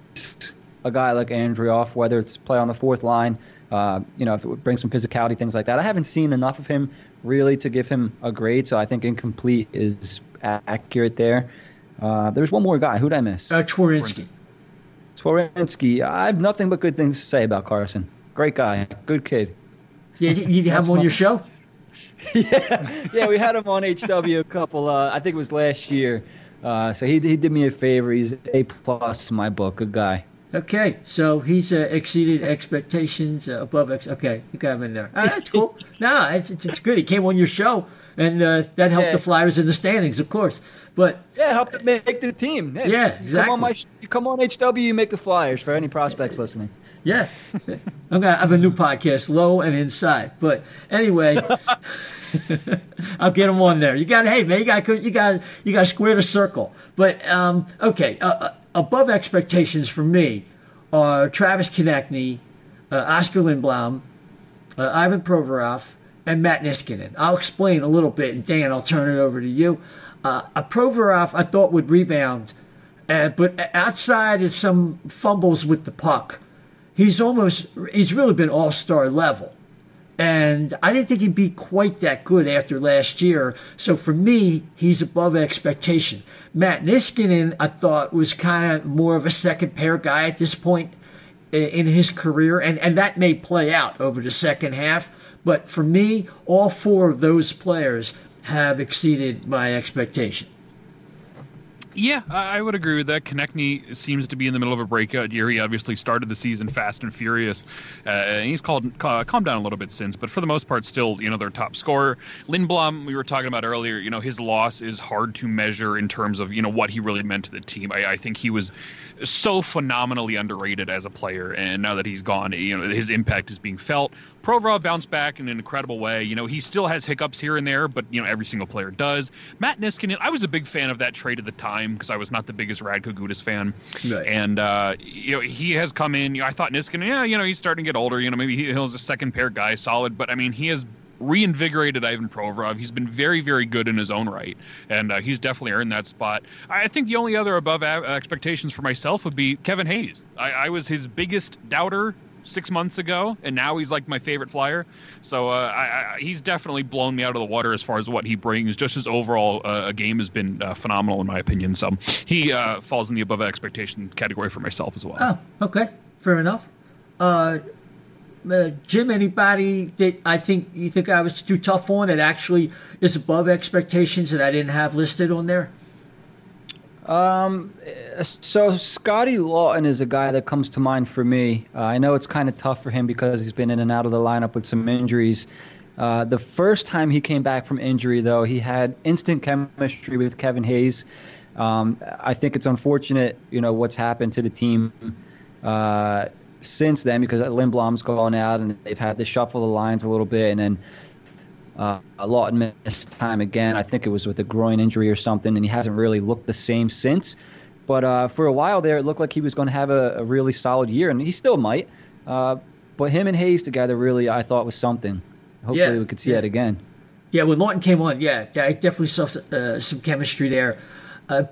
a guy like Andrioff, whether it's play on the fourth line, if it would bring some physicality, things like that. I haven't seen enough of him really to give him a grade, so I think incomplete is accurate there. There's one more guy. Who did I miss? Twarynski. I have nothing but good things to say about Carson. Great guy. Good kid. Yeah, you have him on your show? Yeah, we had him on HW a couple, I think it was last year. So he did me a favor. He's A+ in my book. Good guy. Okay, so he's exceeded expectations above. Okay, you got him in there. That's cool. No, it's good. He came on your show, and that helped the Flyers in the standings, of course. But helped make the team. Hey, yeah, exactly. You come on HW, you make the Flyers for any prospects listening. Yeah, I'm gonna have a new podcast, Low and Inside. But anyway, I'll get him on there. You got, hey man, you got to square the circle. But okay. Above expectations for me are Travis Konecny, Oscar Lindblom, Ivan Provorov, and Matt Niskanen. I'll explain a little bit, and Dan, I'll turn it over to you. Provorov, I thought would rebound, but outside of some fumbles with the puck, he's really been all-star level. And I didn't think he'd be quite that good after last year. So for me, he's above expectation. Matt Niskanen, I thought, was kind of more of a second pair guy at this point in his career. And that may play out over the second half. But for me, all four of those players have exceeded my expectation. Yeah, I would agree with that. Konecny seems to be in the middle of a breakout year. He obviously started the season fast and furious. And he's calmed down a little bit since, but for the most part, still, their top scorer. Lindblom, we were talking about earlier, his loss is hard to measure in terms of, what he really meant to the team. I think he was so phenomenally underrated as a player, and now that he's gone, his impact is being felt. Provorov bounced back in an incredible way. He still has hiccups here and there, but, every single player does. Matt Niskanen, I was a big fan of that trade at the time because I was not the biggest Radko Gudas fan. Right. And, he has come in. I thought Niskanen, he's starting to get older. Maybe he's a second pair guy, solid. But, he has reinvigorated Ivan Provorov. He's been very, very good in his own right, and he's definitely earned that spot. I think the only other above expectations for myself would be Kevin Hayes. I was his biggest doubter 6 months ago, and now he's like my favorite Flyer. So he's definitely blown me out of the water as far as what he brings. Just his overall game has been phenomenal in my opinion. So he falls in the above expectation category for myself as well. Oh, okay, fair enough. Jim, anybody that you think I was too tough on that actually is above expectations that I didn't have listed on there? So Scotty Lawton is a guy that comes to mind for me. I know it's kind of tough for him because he's been in and out of the lineup with some injuries. The first time he came back from injury, though, he had instant chemistry with Kevin Hayes. I think it's unfortunate, what's happened to the team since then, because Lindblom's gone out and they've had to shuffle the lines a little bit, and then Lawton missed time again. I think it was with a groin injury or something, and he hasn't really looked the same since. But for a while there, it looked like he was going to have a really solid year, and he still might. But him and Hayes together really, I thought, was something. Hopefully we could see that again. Yeah, when Lawton came on, I definitely saw some chemistry there.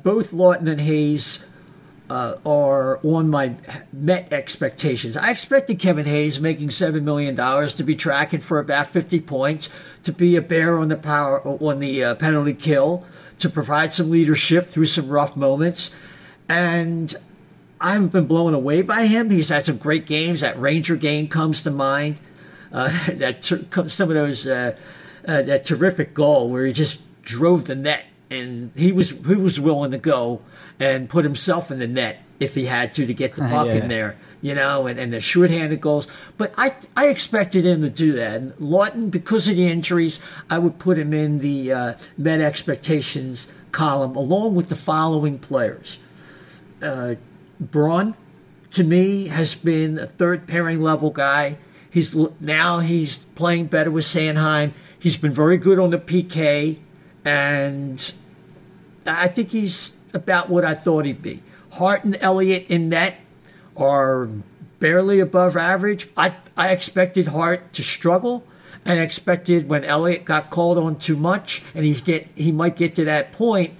Both Lawton and Hayes are on my Met expectations. I expected Kevin Hayes, making $7 million, to be tracking for about 50 points, to be a bear on the penalty kill, to provide some leadership through some rough moments. And I haven't been blown away by him. He's had some great games. That Ranger game comes to mind. Some of those that terrific goal where he just drove the net, and he was willing to go and put himself in the net if he had to get the puck in there, and the shorthanded goals. But I expected him to do that. And Lawton, because of the injuries, I would put him in the Met expectations column along with the following players. Braun, to me, has been a third pairing level guy. He's playing better with Sanheim. He's been very good on the PK, and I think he's about what I thought he'd be. Hart and Elliott in net are barely above average. I expected Hart to struggle, and expected when Elliott got called on too much, and he might get to that point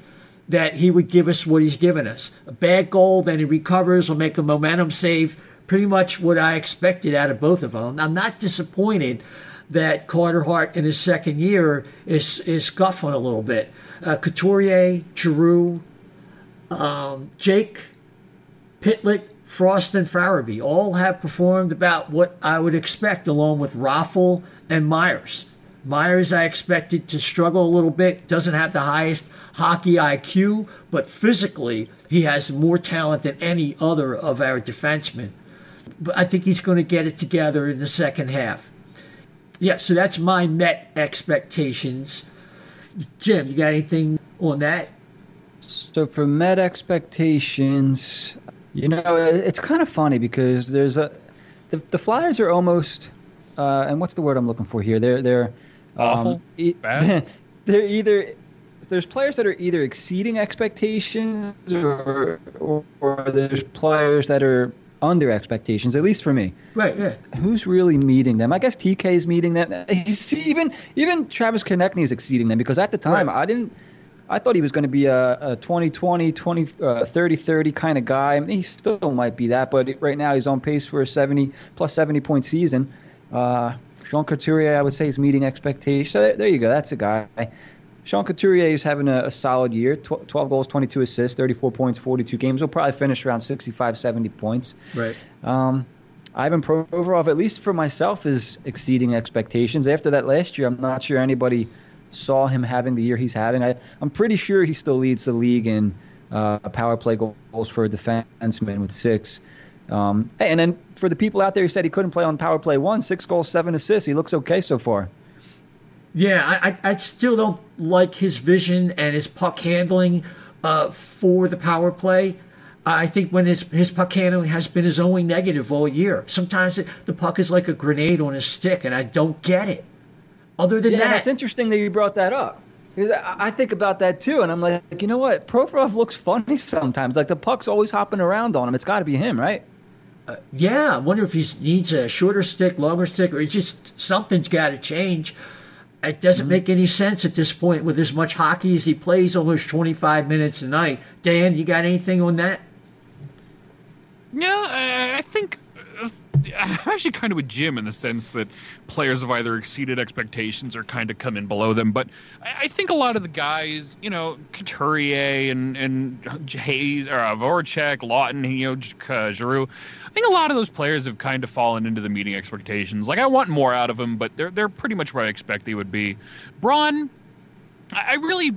that he would give us what he's given us. A bad goal, then he recovers or make a momentum save. Pretty much what I expected out of both of them. I'm not disappointed that Carter Hart in his second year is scuffling a little bit. Couturier, Giroux, Jake, Pitlick, Frost, and Farabee all have performed about what I would expect, along with Raffle and Myers. Myers I expected to struggle a little bit, doesn't have the highest hockey IQ, but physically he has more talent than any other of our defensemen. But I think he's going to get it together in the second half. Yeah, so that's my Met expectations. Jim, you got anything on that? So for Met expectations, it's kind of funny because there's the Flyers are almost, and what's the word I'm looking for here? They're awful, bad. They're either, there's players that are either exceeding expectations or there's players that are under expectations, at least for me. Right, yeah. Who's really meeting them? I guess TK is meeting them. Even Travis Konecny is exceeding them, because at the time I thought he was going to be a 20-20, 30-30 kind of guy. I mean, he still might be that, but right now he's on pace for a 70-point season. Sean Couturier, I would say, is meeting expectations. So there you go. That's a guy. Sean Couturier is having a solid year, 12 goals, 22 assists, 34 points, 42 games. He'll probably finish around 65, 70 points. Right. Ivan Provorov, at least for myself, is exceeding expectations. After that last year, I'm not sure anybody saw him having the year he's having. I'm pretty sure he still leads the league in power play goals for a defenseman with 6. And then for the people out there who said he couldn't play on power play 1, 6 goals, 7 assists, he looks okay so far. Yeah, I still don't like his vision and his puck handling for the power play. I think when his puck handling has been his only negative all year. Sometimes the puck is like a grenade on a stick, and I don't get it. Other than that, that's interesting that you brought that up. Because I think about that too, and I'm like, you know what? Provorov looks funny sometimes. Like the puck's always hopping around on him. It's got to be him, right? Yeah, I wonder if he needs a shorter stick, longer stick, or it's just something's got to change. It doesn't make any sense at this point with as much hockey as he plays, almost 25 minutes a night. Dan, you got anything on that? Yeah, I think I'm actually kind of with Jim in the sense that players have either exceeded expectations or kind of come in below them. But I think a lot of the guys, Couturier and Hayes, or Voracek, Lawton, Giroux, I think a lot of those players have kind of fallen into the meeting expectations. Like, I want more out of them, but they're pretty much where I expect they would be. Braun, I really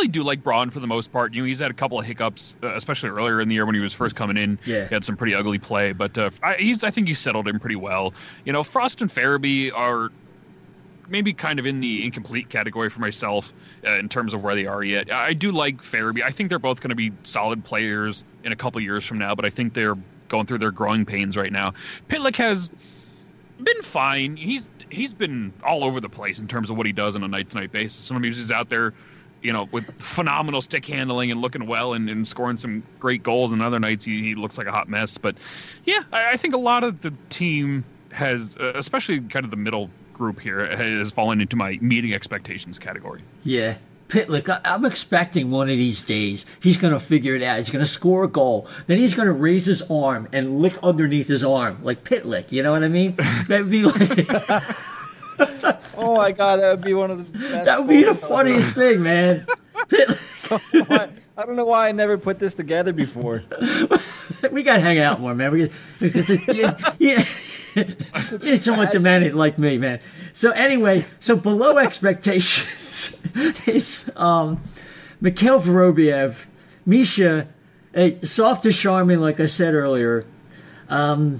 do like Braun for the most part. He's had a couple of hiccups, especially earlier in the year when he was first coming in. Yeah. He had some pretty ugly play, but I think he's settled in pretty well. Frost and Farabee are maybe kind of in the incomplete category for myself in terms of where they are yet. I do like Farabee. I think they're both going to be solid players in a couple years from now, but I think they're going through their growing pains right now. Pitlick has been fine. He's been all over the place in terms of what he does on a night-to-night basis. Sometimes he's out there, with phenomenal stick handling and looking well and scoring some great goals, and other nights he looks like a hot mess. But yeah, I think a lot of the team has, especially kind of the middle group here, has fallen into my meeting expectations category. Yeah. Pitlick, I'm expecting one of these days he's going to figure it out. He's going to score a goal. Then he's going to raise his arm and lick underneath his arm like Pitlick. You know what I mean? That'd be like, oh my God, that would be one of the best. That would be the funniest thing, man. I don't know why I never put this together before. We got to hang out more, man. Because you're somewhat demanding like me, man. So anyway, below expectations is Mikhail Vorobiev, Misha, soft to charming, like I said earlier. JVR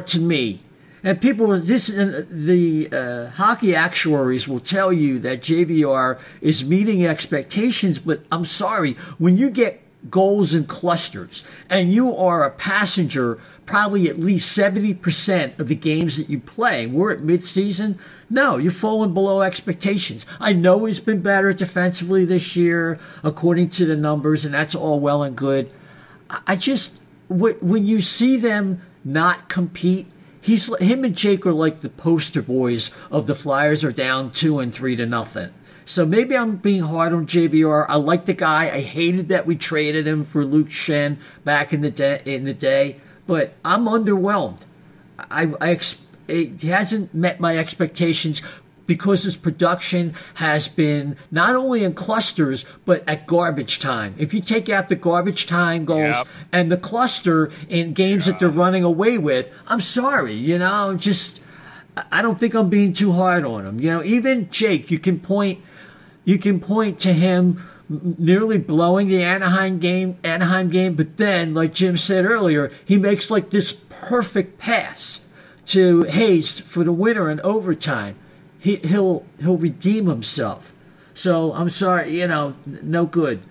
to me, and the hockey actuaries will tell you that JVR is meeting expectations, but I'm sorry, when you get goals in clusters and you are a passenger probably at least 70% of the games that you play, we're at midseason, no, you're falling below expectations. I know he's been better defensively this year according to the numbers, and that's all well and good. I just, when you see them not compete, him and Jake are like the poster boys of the Flyers are down 2 and 3 to nothing. So maybe I'm being hard on JVR. I like the guy. I hated that we traded him for Luke Shen back in the day, but I'm underwhelmed. It hasn't met my expectations because his production has been not only in clusters, but at garbage time. If you take out the garbage time goals and the cluster in games that they're running away with, I'm sorry, I don't think I'm being too hard on him. Even Jake, you can point to him nearly blowing the Anaheim game, but then, like Jim said earlier, he makes like this perfect pass to Hayes for the winner in overtime. He'll redeem himself. So I'm sorry, no good.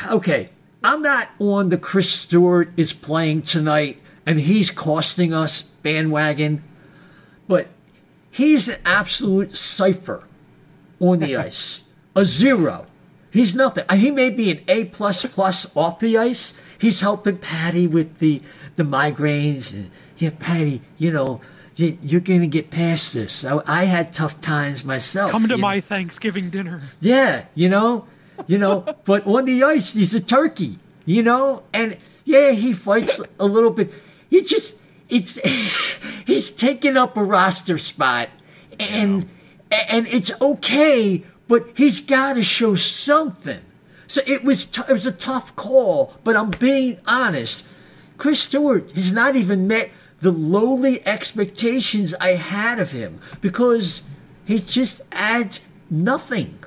Okay, I'm not on the Chris Stewart is playing tonight and he's costing us bandwagon, but he's an absolute cipher on the ice. A 0. He's nothing. He may be an A++ off the ice. He's helping Patty with the migraines. And, Patty, you're going to get past this. I had tough times myself. Come to my Thanksgiving dinner. Yeah, but on the ice, he's a turkey, and yeah, he fights a little bit. He's taking up a roster spot, and it's okay, but he's got to show something. So it was a tough call, but I'm being honest. Chris Stewart has not even met the lowly expectations I had of him because he just adds nothing.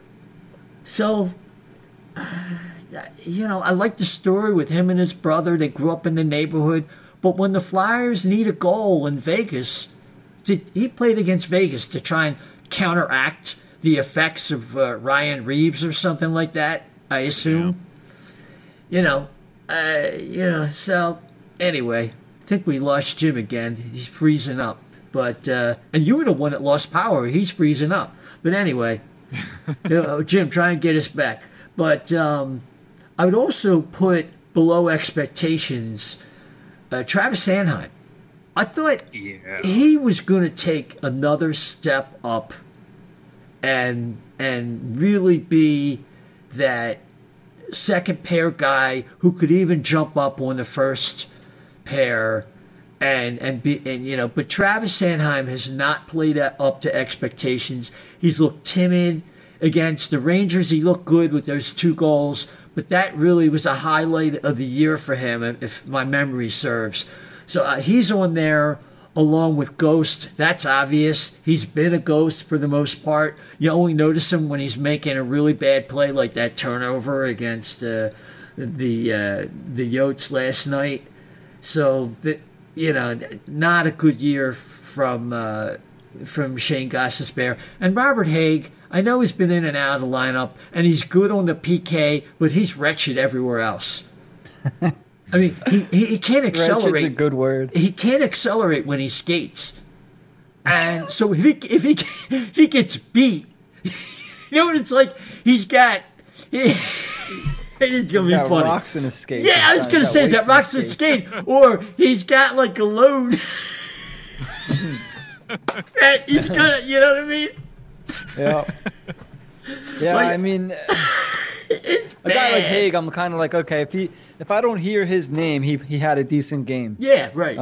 So, I like the story with him and his brother. They grew up in the neighborhood. But when the Flyers need a goal in Vegas, he played against Vegas to try and counteract the effects of Ryan Reeves or something like that, I assume. So anyway, I think we lost Jim again. He's freezing up. But and you were the one that lost power. He's freezing up. But anyway, Jim, try and get us back. But I would also put below expectations Travis Sanheim. I thought he was going to take another step up and really be that second pair guy who could even jump up on the first pair but Travis Sanheim has not played up to expectations. He's looked timid against the Rangers. He looked good with those 2 goals, but that really was a highlight of the year for him, if my memory serves. So he's on there along with Ghost. That's obvious. He's been a Ghost for the most part. You only notice him when he's making a really bad play like that turnover against the Yotes last night. So not a good year from Shane Gostisbehere. And Robert Haig, I know he's been in and out of the lineup, and he's good on the PK, but he's wretched everywhere else. I mean, he can't accelerate. Wretched's a good word. He can't accelerate when he skates. And so if he gets beat, what it's like? He's got... It's going to be funny. Rocks in his skate. Yeah, I was going to say, is that rocks in his skate? Or he's got like a load. He's going to, you know what I mean? Yeah. Yeah, Like, I mean, it's a guy like bad. Haig, I'm kind of like, okay, if I don't hear his name, he had a decent game. Yeah, right.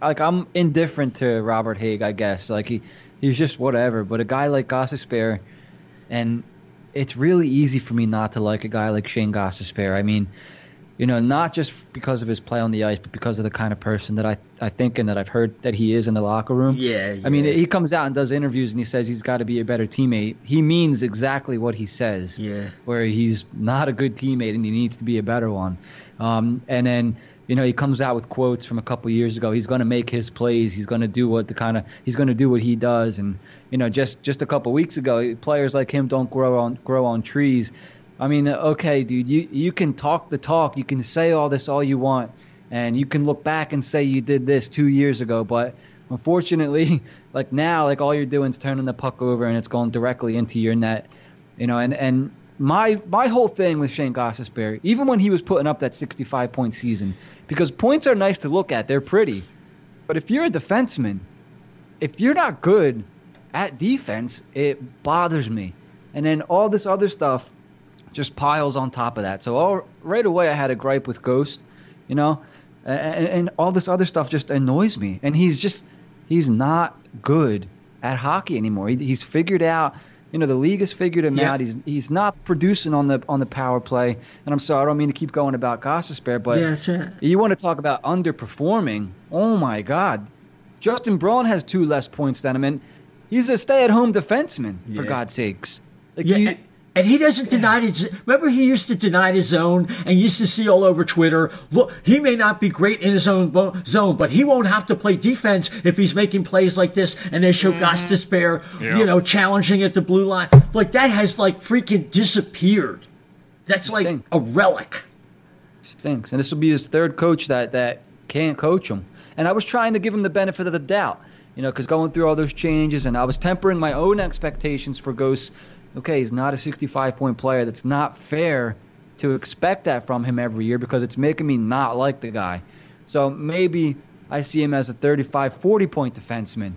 Like I'm indifferent to Robert Haig, I guess. Like he's just whatever. But a guy like Gostisbehere, and it's really easy for me not to like a guy like Shane Gostisbehere. I mean, not just because of his play on the ice, but because of the kind of person that I think and that I've heard that he is in the locker room. Yeah. I mean, he comes out and does interviews and he says he's got to be a better teammate. He means exactly what he says. Yeah. Where he's not a good teammate and he needs to be a better one. And then, he comes out with quotes from a couple of years ago. He's going to make his plays. He's going to do he's going to do what he does. And, just a couple of weeks ago, players like him don't grow on trees. I mean, okay, dude, you can talk the talk. You can say all this all you want. And you can look back and say you did this 2 years ago. But unfortunately, like now, like all you're doing is turning the puck over and it's going directly into your net. And my whole thing with Shane Gostisbehere, even when he was putting up that 65-point season, because points are nice to look at. They're pretty. But if you're a defenseman, if you're not good at defense, it bothers me. And then all this other stuff just piles on top of that. So right away I had a gripe with Ghost, and all this other stuff just annoys me. And he's not good at hockey anymore. He's figured out, the league has figured him out. He's not producing on the power play. And I'm sorry, I don't mean to keep going about Gostisbehere, but you want to talk about underperforming. Oh my God. Justin Braun has 2 less points than him, and he's a stay-at-home defenseman, for God's sakes. Like and he doesn't deny his. Remember, he used to deny his zone and used to see all over Twitter. Look, he may not be great in his own zone, but he won't have to play defense if he's making plays like this. And they show Gostisbehere, challenging at the blue line. Like that has freaking disappeared. That's like a relic. Stinks. And this will be his 3rd coach that can't coach him. And I was trying to give him the benefit of the doubt, because going through all those changes, and I was tempering my own expectations for Ghost. Okay, he's not a 65-point player. That's not fair to expect that from him every year because it's making me not like the guy. So maybe I see him as a 35, 40-point defenseman.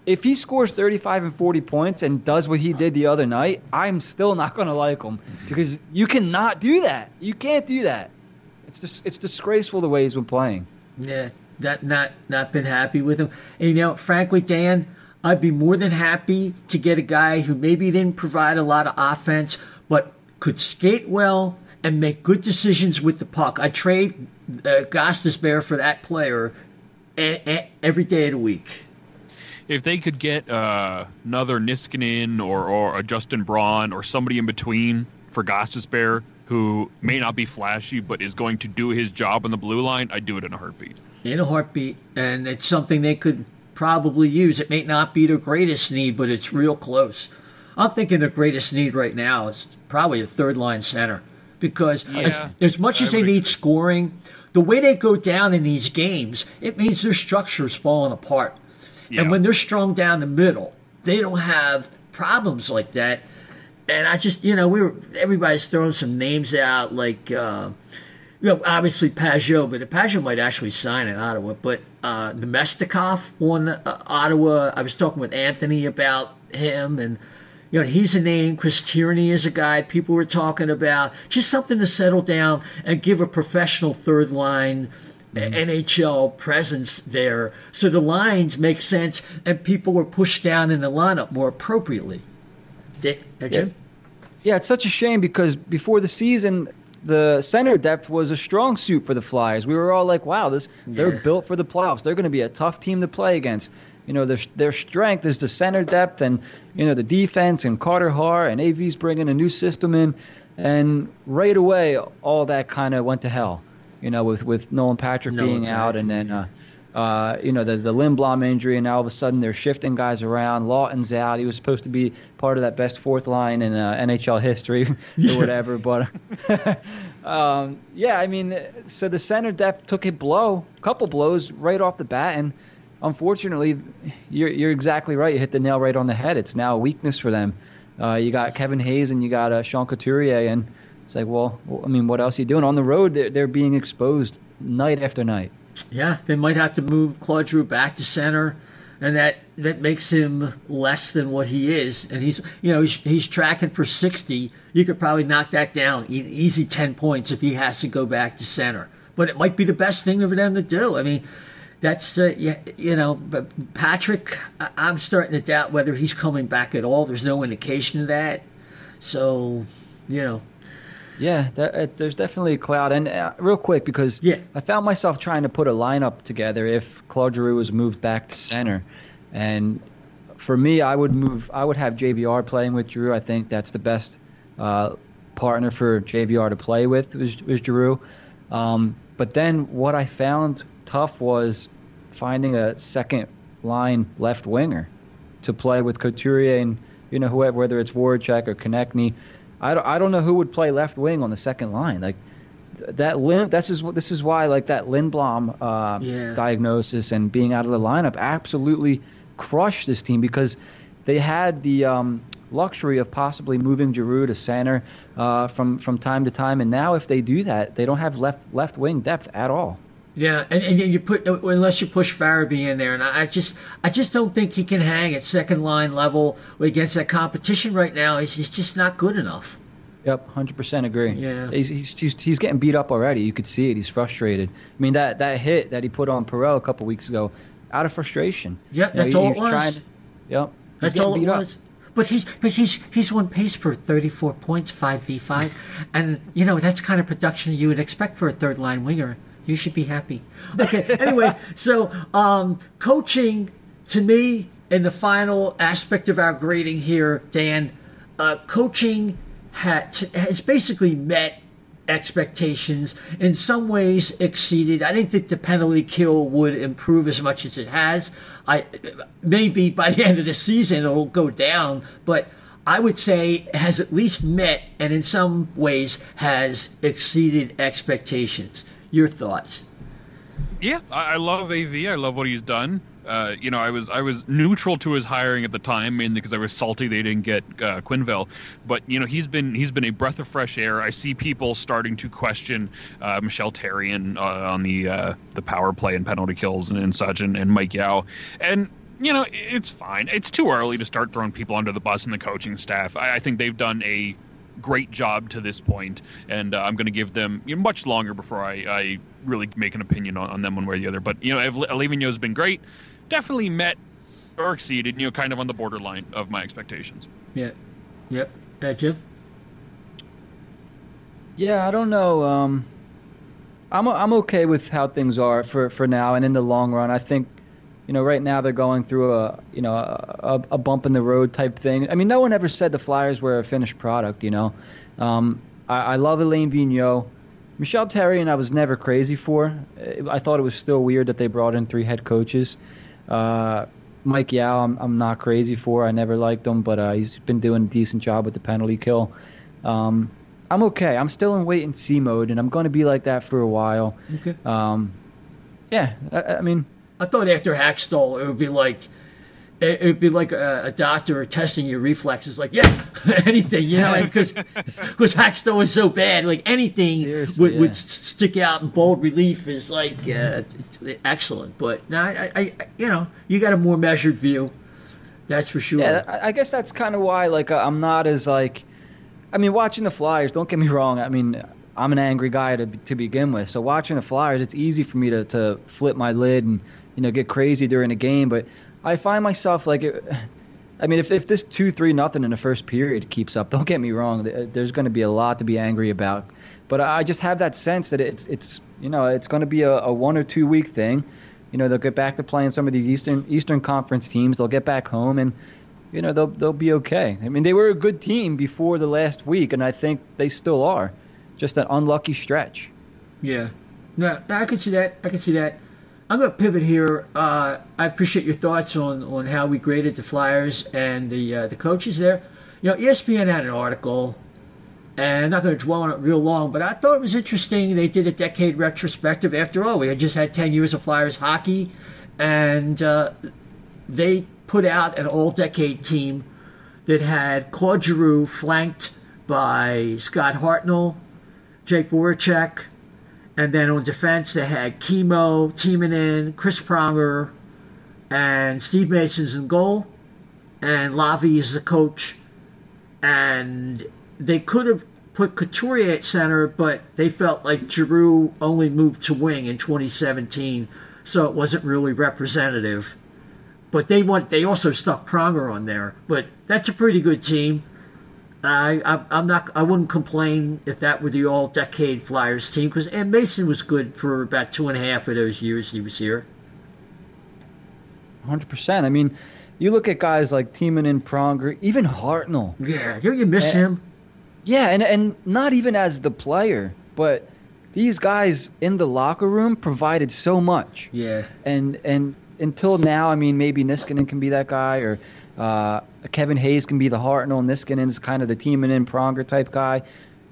If he scores 35 and 40 points and does what he did the other night, I'm still not going to like him because you cannot do that. You can't do that. It's disgraceful the way he's been playing. Yeah, not been happy with him. And, frankly, Dan, I'd be more than happy to get a guy who maybe didn't provide a lot of offense, but could skate well and make good decisions with the puck. I'd trade Gostisbehere for that player every day of the week. If they could get another Niskanen or a Justin Braun or somebody in between for Gostisbehere who may not be flashy but is going to do his job on the blue line, I'd do it in a heartbeat. In a heartbeat, and it's something they could probably use. It may not be their greatest need, but it's real close. I'm thinking their greatest need right now is probably a 3rd-line center because as much as they need scoring, the way they go down in these games, it means their structure's falling apart. Yeah. And when they're strung down the middle, they don't have problems like that. And I just, everybody's throwing some names out like, obviously Pajot, but Pajot might actually sign in Ottawa. But Nemestikov on Ottawa, I was talking with Anthony about him, and he's a name. Chris Tierney is a guy people were talking about. Just something to settle down and give a professional 3rd-line NHL presence there, so the lines make sense and people were pushed down in the lineup more appropriately. Jim? Yeah, it's such a shame because before the season, the center depth was a strong suit for the Flyers. We were all like, wow, they're built for the playoffs. They're going to be a tough team to play against. Their strength is the center depth and, the defense and Carter Hart and AV's bringing a new system in. And right away, all that kind of went to hell, with Nolan Patrick being out and then, the Lindblom injury. And now all of a sudden they're shifting guys around. Lawton's out. He was supposed to be part of that best 4th line in NHL history or whatever. But, so the center depth took a couple blows right off the bat. And unfortunately, you're exactly right. You hit the nail right on the head. It's now a weakness for them. You got Kevin Hayes and you got Sean Couturier, and it's like, well, what else are you doing? On the road, they're being exposed night after night. Yeah, they might have to move Claude Giroux back to center. and that makes him less than what he is. And he's tracking for 60. You could probably knock that down, easy 10 points if he has to go back to center. But it might be the best thing for them to do. I mean, that's but Patrick, I'm starting to doubt whether he's coming back at all. There's no indication of that. So, Yeah, there's definitely a cloud. And real quick, because I found myself trying to put a lineup together if Claude Giroux was moved back to center. And for me, I would have JVR playing with Giroux. I think that's the best partner for JVR to play with was Giroux. But then what I found tough was finding a second line left winger to play with Couturier and whoever, whether it's Voracek or Konecny. I don't know who would play left wing on the second line. Like this is why like that Lindblom diagnosis and being out of the lineup absolutely crushed this team, because they had the luxury of possibly moving Giroux to center from time to time, and now if they do that, they don't have left wing depth at all. Yeah, and you put, unless you push Farabee in there, and I just don't think he can hang at second line level against that competition right now. He's just not good enough. Yep, 100% agree. Yeah, he's getting beat up already. You could see it. He's frustrated. I mean, that hit that he put on Perel a couple weeks ago, out of frustration. Yep, that's all it was. That's all it was. But he's on pace for 34 points, 5v5, and that's the kind of production you would expect for a third line winger. You should be happy. Okay, anyway, so coaching, to me, in the final aspect of our grading here, Dan, coaching has basically met expectations, in some ways exceeded. I didn't think the penalty kill would improve as much as it has. Maybe by the end of the season it'll go down, but I would say it has at least met, and in some ways has exceeded expectations. Your thoughts? Yeah, I love AV. I love what he's done. I was neutral to his hiring at the time, mainly because I was salty they didn't get Quenneville. But he's been a breath of fresh air. I see people starting to question Michel Therrien on the power play and penalty kills and such, and Mike Yao. And it's fine. It's too early to start throwing people under the bus in the coaching staff. I think they've done a great job to this point, and I'm going to give them much longer before I really make an opinion on them one way or the other. But Alavigno's been great, definitely met or exceeded, kind of on the borderline of my expectations. Yeah, yep. Jim? Yeah, I don't know. I'm okay with how things are for now, and in the long run, I think right now they're going through a bump in the road type thing. I mean, no one ever said the Flyers were a finished product. I love Alain Vigneault. Michel Therrien I was never crazy for. I thought it was still weird that they brought in 3 head coaches. Mike Yao I'm not crazy for. I never liked him, but he's been doing a decent job with the penalty kill. I'm okay. I'm still in wait and see mode, and I'm going to be like that for a while. Okay. Yeah, I mean, I thought after Hackstall it would be like a doctor testing your reflexes, like anything, because Hackstall was so bad, like anything would stick out in bold relief is like excellent. But now I you got a more measured view, that's for sure. Yeah, I guess that's kind of why I'm not as watching the Flyers. Don't get me wrong. I mean, I'm an angry guy to begin with, so watching the Flyers, it's easy for me to flip my lid and get crazy during a game, but I find myself if this 2-3-0 in the first period keeps up, don't get me wrong, there's going to be a lot to be angry about, but I just have that sense that it's going to be a 1 or 2 week thing. They'll get back to playing some of these Eastern Conference teams. They'll get back home and they'll be okay. I mean, they were a good team before the last week, and I think they still are. Just an unlucky stretch. Yeah, no, I can see that. I'm going to pivot here. I appreciate your thoughts on how we graded the Flyers and the coaches there. ESPN had an article, and I'm not going to dwell on it real long, but I thought it was interesting. They did a decade retrospective. After all, we had just had 10 years of Flyers hockey, and they put out an all-decade team that had Claude Giroux flanked by Scott Hartnell, Jake Voracek, and then on defense they had Kimmo, Timonen, Chris Pronger, and Steve Mason's in goal, and Lavi is the coach, and they could have put Couturier at center, but they felt like Giroux only moved to wing in 2017, so it wasn't really representative. But they also stuck Pronger on there. But that's a pretty good team. I wouldn't complain if that were the all-decade Flyers team, because Mason was good for about 2.5 of those years he was here. 100%. I mean, you look at guys like Timonen, Pronger, even Hartnell. Yeah, you miss him. Yeah, and not even as the player, but these guys in the locker room provided so much. Yeah. And until now, I mean, maybe Niskanen can be that guy, or Kevin Hayes can be the Hartnell. Niskanen is kind of the Timonen, Pronger type guy.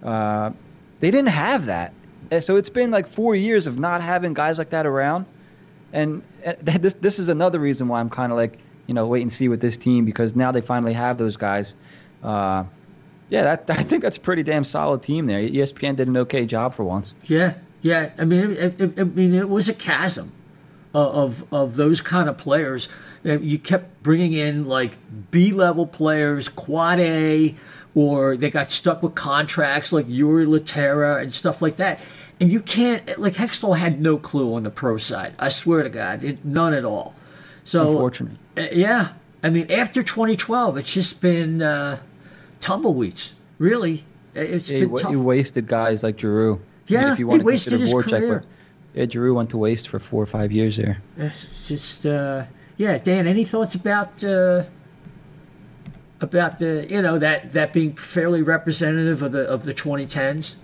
They didn't have that. So it's been like 4 years of not having guys like that around. And this is another reason why I'm kind of like, wait and see with this team, because now they finally have those guys. I think that's a pretty damn solid team there. ESPN did an okay job for once. Yeah. I mean, it was a chasm of those kind of players. You kept bringing in like B-level players, quad A, or they got stuck with contracts like Yuri Laterra and stuff like that. And you can't, like, Hextall had no clue on the pro side. I swear to God, none at all. So, unfortunate. Yeah. I mean, after 2012, it's just been tumbleweeds. Really. It's been tough. You wasted guys like Giroux. Yeah, if you want he wasted his career. Giroux went to waste for 4 or 5 years there. It's just, Dan, any thoughts about the that being fairly representative of the 2010s?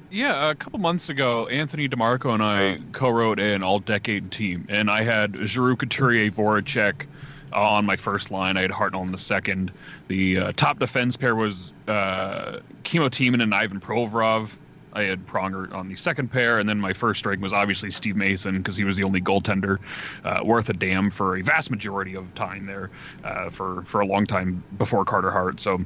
Yeah, a couple months ago, Anthony DeMarco and I co-wrote an all-decade team, and I had Giroux, Couturier, Voracek on my first line. I had Hartnell on the second. The top defense pair was Kimmo Timonen and Ivan Provorov. I had Pronger on the second pair, and then my first string was obviously Steve Mason, because he was the only goaltender worth a damn for a vast majority of time there for a long time before Carter Hart. So,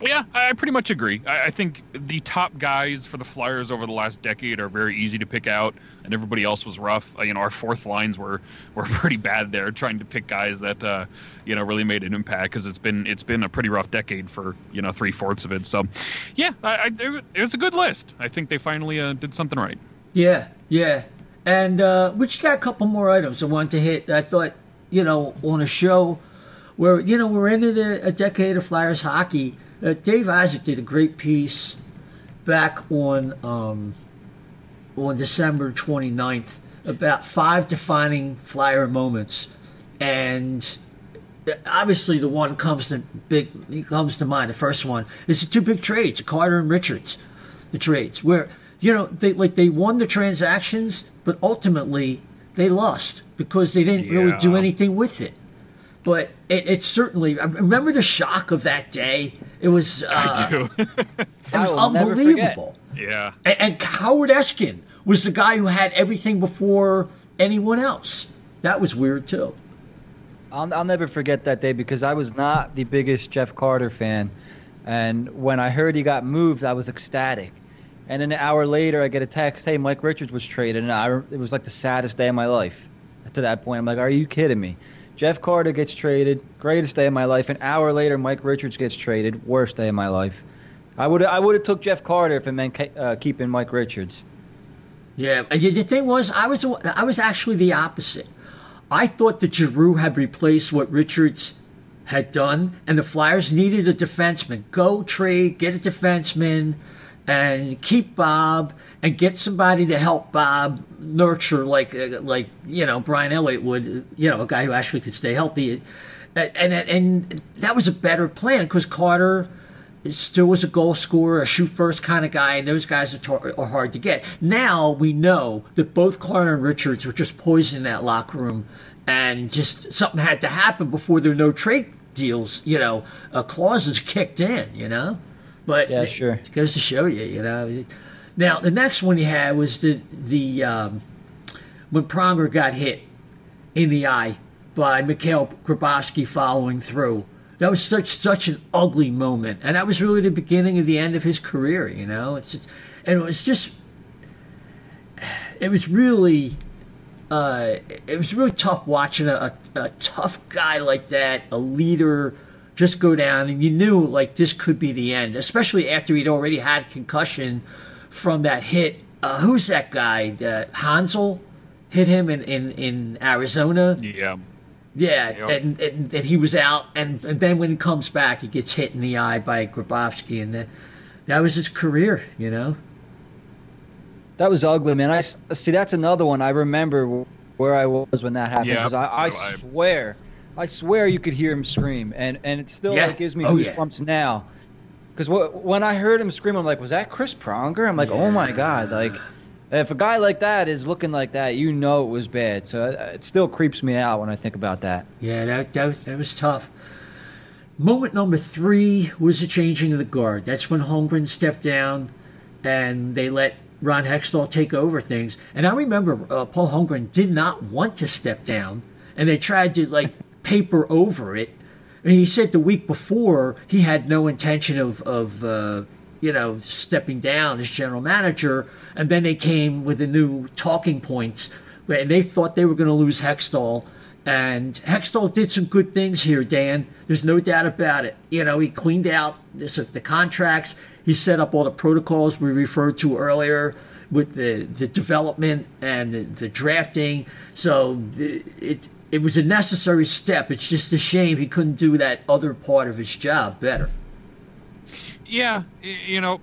yeah, I pretty much agree. I think the top guys for the Flyers over the last decade are very easy to pick out, and everybody else was rough. Our fourth lines were pretty bad there, trying to pick guys that really made an impact, because it's been a pretty rough decade for 3/4 of it. So, yeah, it was a good list. I think they finally did something right. Yeah, and we just got a couple more items I wanted to hit. I thought on a show where we're into a decade of Flyers hockey. Dave Isaac did a great piece back on December 29th about 5 defining Flyer moments, and obviously the one comes to mind. The first one is the two big trades, Carter and Richards, the trades where they won the transactions, but ultimately they lost because they didn't really do anything with it. But it certainly, I remember the shock of that day. It was, I do. It was unbelievable. Yeah. And Howard Eskin was the guy who had everything before anyone else. That was weird too. I'll never forget that day, because I was not the biggest Jeff Carter fan. And when I heard he got moved, I was ecstatic. And then an hour later, I get a text, hey, Mike Richards was traded. And it was like the saddest day of my life. To that point, I'm like, are you kidding me? Jeff Carter gets traded, greatest day of my life. An hour later, Mike Richards gets traded, worst day of my life. I would have took Jeff Carter if it meant keeping Mike Richards. Yeah, the thing was, I was actually the opposite. I thought that Giroux had replaced what Richards had done, and the Flyers needed a defenseman. Go trade, get a defenseman, and keep Bob, and get somebody to help Bob nurture like Brian Elliott would, a guy who actually could stay healthy. And that was a better plan, because Carter still was a goal scorer, a shoot first kind of guy, and those guys are hard to get. Now we know that both Carter and Richards were just poisoning that locker room, and just something had to happen before there were no trade deals, clauses kicked in, But yeah, sure. It goes to show you, Now, the next one you had was the when Pronger got hit in the eye by Mikhail Grabowski following through. That was such an ugly moment, and that was really the beginning of the end of his career. It was really it was really tough watching a tough guy like that, a leader, just go down, and you knew like this could be the end, especially after he'd already had concussion from that hit. Who's that guy? Hansel hit him in Arizona. Yeah. Yeah, Yep. and he was out, and then when he comes back, he gets hit in the eye by Grabowski, and that was his career, you know? That was ugly, man. I see. That's another one. I remember where I was when that happened. Yeah, 'Cause I swear you could hear him scream, and it still Yeah. like, gives me Oh, yeah. goosebumps now. Because when I heard him scream, I'm like, was that Chris Pronger? I'm like, oh my God! Like, if a guy like that is looking like that, you know it was bad. So it still creeps me out when I think about that. Yeah, that was tough. Moment number 3 was the changing of the guard. That's when Holmgren stepped down, and they let Ron Hextall take over things. And I remember Paul Holmgren did not want to step down, and they tried to like paper over it. And he said the week before he had no intention of stepping down as general manager. And then they came with the new talking points, and they thought they were going to lose Hextall. And Hextall did some good things here, Dan. There's no doubt about it. You know, he cleaned out the contracts. He set up all the protocols we referred to earlier with the development and the drafting. So it was a necessary step. It's just a shame he couldn't do that other part of his job better. Yeah, you know,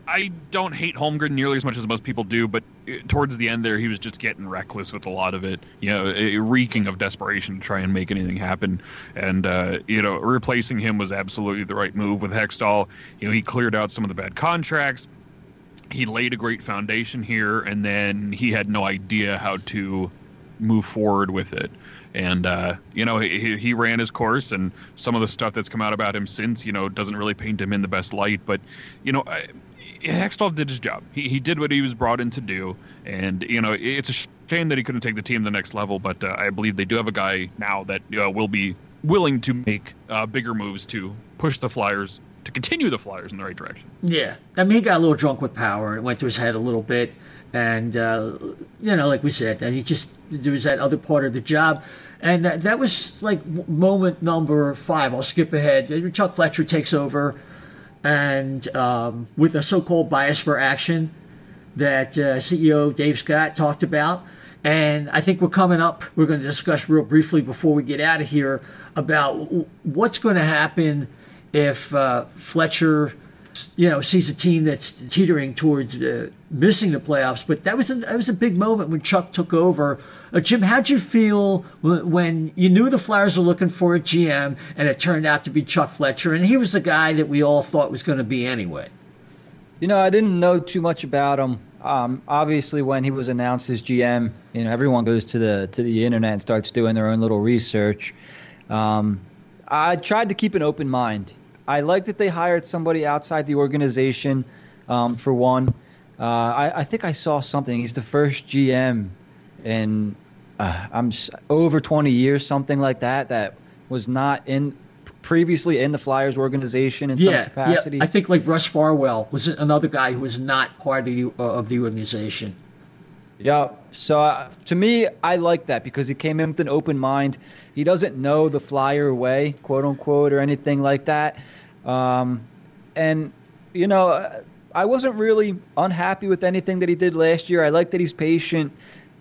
I don't hate Holmgren nearly as much as most people do, but towards the end there, he was just getting reckless with a lot of it, you know, reeking of desperation to try and make anything happen. And, replacing him was absolutely the right move with Hextall. You know, he cleared out some of the bad contracts. He laid a great foundation here, and then he had no idea how to move forward with it. And, he ran his course, and some of the stuff that's come out about him since, doesn't really paint him in the best light. But, Hextall did his job. He did what he was brought in to do. And, it's a shame that he couldn't take the team to the next level. But I believe they do have a guy now that will be willing to make bigger moves to push the Flyers, to continue the Flyers in the right direction. Yeah. I mean, he got a little drunk with power, and it went to his head a little bit. And, like we said, and he just, there was that other part of the job. And that was like moment number 5. I'll skip ahead. Chuck Fletcher takes over, and with a so-called bias for action that CEO Dave Scott talked about. And I think we're coming up, we're going to discuss real briefly before we get out of here about what's going to happen if Fletcher sees a team that's teetering towards missing the playoffs. But that was a big moment when Chuck took over. Jim, how'd you feel when you knew the Flyers were looking for a GM and it turned out to be Chuck Fletcher, and he was the guy that we all thought was going to be anyway? I didn't know too much about him. Obviously, when he was announced as GM, everyone goes to the internet and starts doing their own little research. I tried to keep an open mind. I like that they hired somebody outside the organization, for one. I think I saw something. He's the first GM in over 20 years, something like that was not previously in the Flyers organization in some capacity. Yeah, I think like Russ Farwell was another guy who was not part of the organization. Yeah, so to me, I like that because he came in with an open mind. He doesn't know the Flyer way, quote unquote, or anything like that. I wasn't really unhappy with anything that he did last year. I like that he's patient.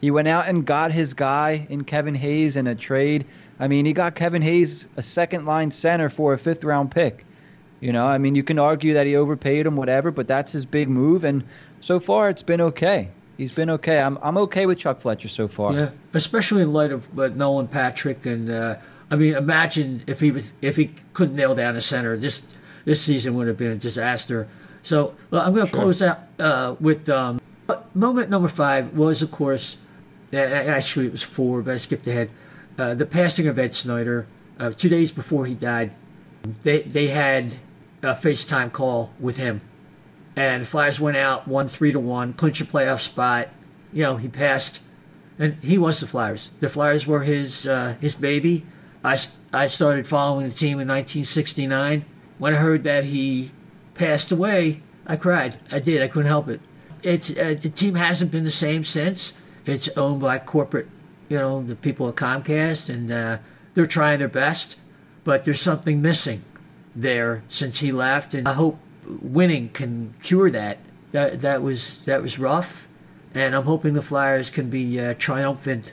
He went out and got his guy in Kevin Hayes in a trade. I mean, he got Kevin Hayes a second-line center for a 5th-round pick. You can argue that he overpaid him, whatever, but that's his big move. And so far, it's been okay. He's been okay. I'm okay with Chuck Fletcher so far. Yeah, especially in light of Nolan Patrick. And imagine if he couldn't nail down a center, this season would have been a disaster. So I'm going to close out with moment number 5 was, of course, actually it was 4, but I skipped ahead. The passing of Ed Snyder 2 days before he died. They had a FaceTime call with him, and the Flyers went out, won 3-1, clinched a playoff spot. He passed, and he was the Flyers. The Flyers were his baby. I started following the team in 1969. When I heard that he passed away, I cried. I did. I couldn't help it. The team hasn't been the same since, It's owned by corporate, the people at Comcast, and they're trying their best, but there's something missing there since he left, and I hope winning can cure that. That was rough, and I'm hoping the Flyers can be triumphant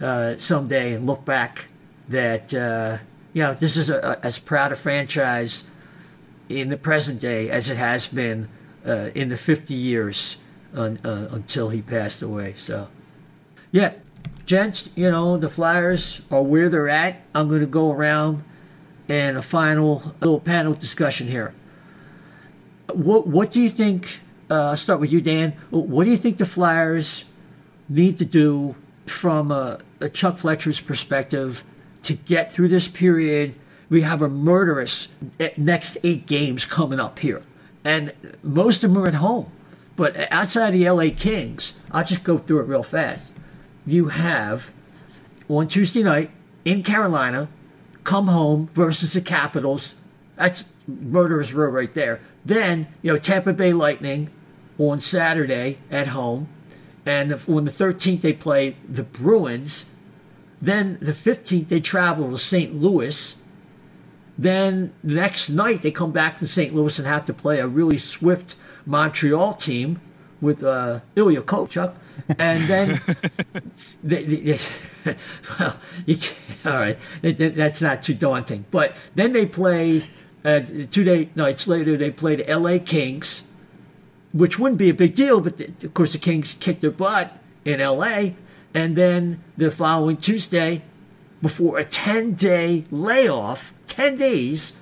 someday and look back that this is as proud a franchise in the present day as it has been in the 50 years until he passed away. So, yeah, gents, the Flyers are where they're at. I'm going to go around and a final little panel discussion here. What do you think? I'll start with you, Dan. What do you think the Flyers need to do from a Chuck Fletcher's perspective to get through this period? We have a murderous next 8 games coming up here, and most of them are at home. But outside the LA Kings, I'll just go through it real fast. You have on Tuesday night in Carolina, come home versus the Capitals. That's murderous row right there. Then, Tampa Bay Lightning on Saturday at home. And on the 13th, they play the Bruins. Then the 15th, they travel to St. Louis. Then the next night, they come back from St. Louis and have to play a really swift Montreal team with Ilya Kovalchuk. And then, well, all right, that's not too daunting. But then they play 2 nights later. They play the LA Kings, which wouldn't be a big deal, but of course the Kings kicked their butt in LA. And then the following Tuesday, before a 10-day layoff, 10 days,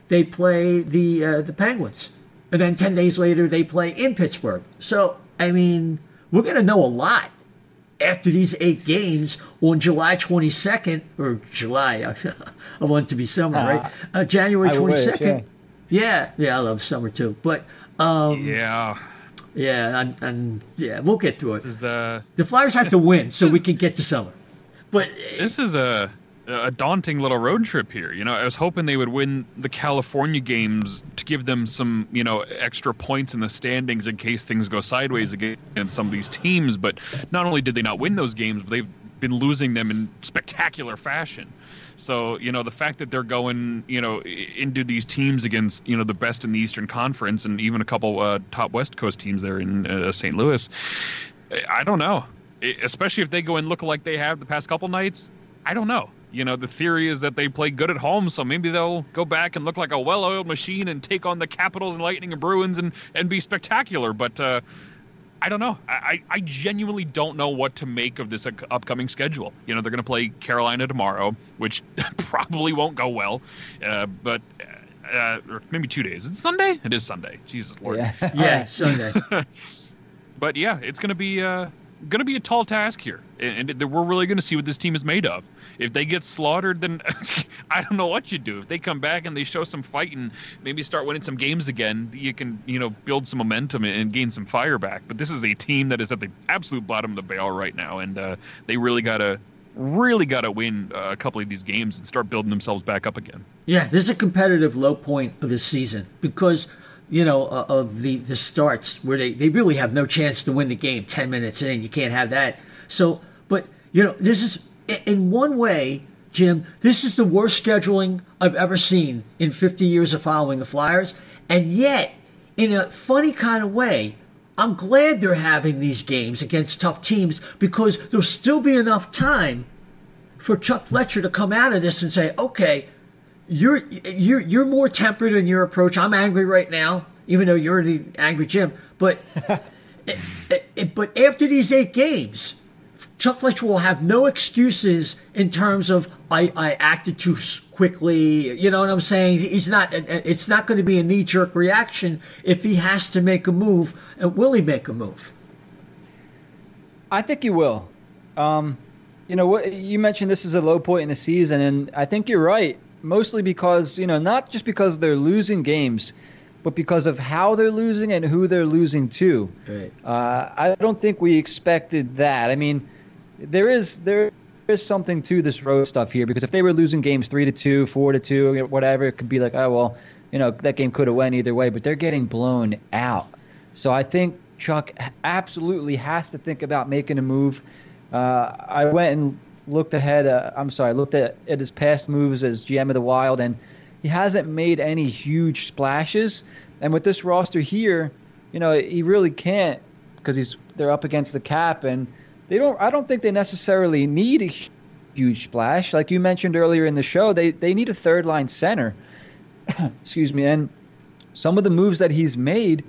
they play the Penguins, and then 10 days later they play in Pittsburgh. So I mean, we're going to know a lot after these 8 games on July 22nd, or July, I want it to be summer, right? January 22nd. Yeah, I love summer too. But, yeah, we'll get through it. The Flyers have to win so we can get to summer. But this is a daunting little road trip here. I was hoping they would win the California games to give them some, extra points in the standings in case things go sideways against some of these teams. But not only did they not win those games, but they've been losing them in spectacular fashion. So, the fact that they're going, into these teams against, the best in the Eastern Conference and even a couple top West Coast teams there in St. Louis, I don't know. Especially if they go and look like they have the past couple nights, I don't know. The theory is that they play good at home, so maybe they'll go back and look like a well-oiled machine and take on the Capitals and Lightning and Bruins and be spectacular. But I don't know. I genuinely don't know what to make of this upcoming schedule. They're going to play Carolina tomorrow, which probably won't go well. But maybe 2 days. It's Sunday? It is Sunday. Jesus Lord. Yeah, Sunday. But yeah, it's going to be a tall task here, and we're really going to see what this team is made of. If they get slaughtered, then I don't know what you do. If they come back and they show some fight and maybe start winning some games again, you can build some momentum and gain some fire back. But this is a team that is at the absolute bottom of the barrel right now, and they really gotta win a couple of these games and start building themselves back up again. Yeah, this is a competitive low point of the season because of the starts where they really have no chance to win the game 10 minutes in. You can't have that. So, but, this is, in one way, Jim, this is the worst scheduling I've ever seen in 50 years of following the Flyers. And yet, in a funny kind of way, I'm glad they're having these games against tough teams because there'll still be enough time for Chuck Fletcher to come out of this and say, okay, you're more tempered in your approach. I'm angry right now, even though you're the angry Jim. But but after these 8 games, Chuck Fletcher will have no excuses in terms of I acted too quickly. You know what I'm saying? It's not going to be a knee-jerk reaction if he has to make a move. And will he make a move? I think he will. What you mentioned, this is a low point in the season, and I think you're right. Mostly because, not just because they're losing games, but because of how they're losing and who they're losing to. Right. I don't think we expected that. I mean, there is something to this road stuff here because if they were losing games 3-2, 4-2, whatever, it could be like, oh well, that game could have went either way. But they're getting blown out. So I think Chuck absolutely has to think about making a move. I went and looked ahead. Looked at his past moves as GM of the Wild, and he hasn't made any huge splashes. And with this roster here, he really can't, because they're up against the cap, and I don't think they necessarily need a huge splash. Like you mentioned earlier in the show, they need a third line center. Excuse me. And some of the moves that he's made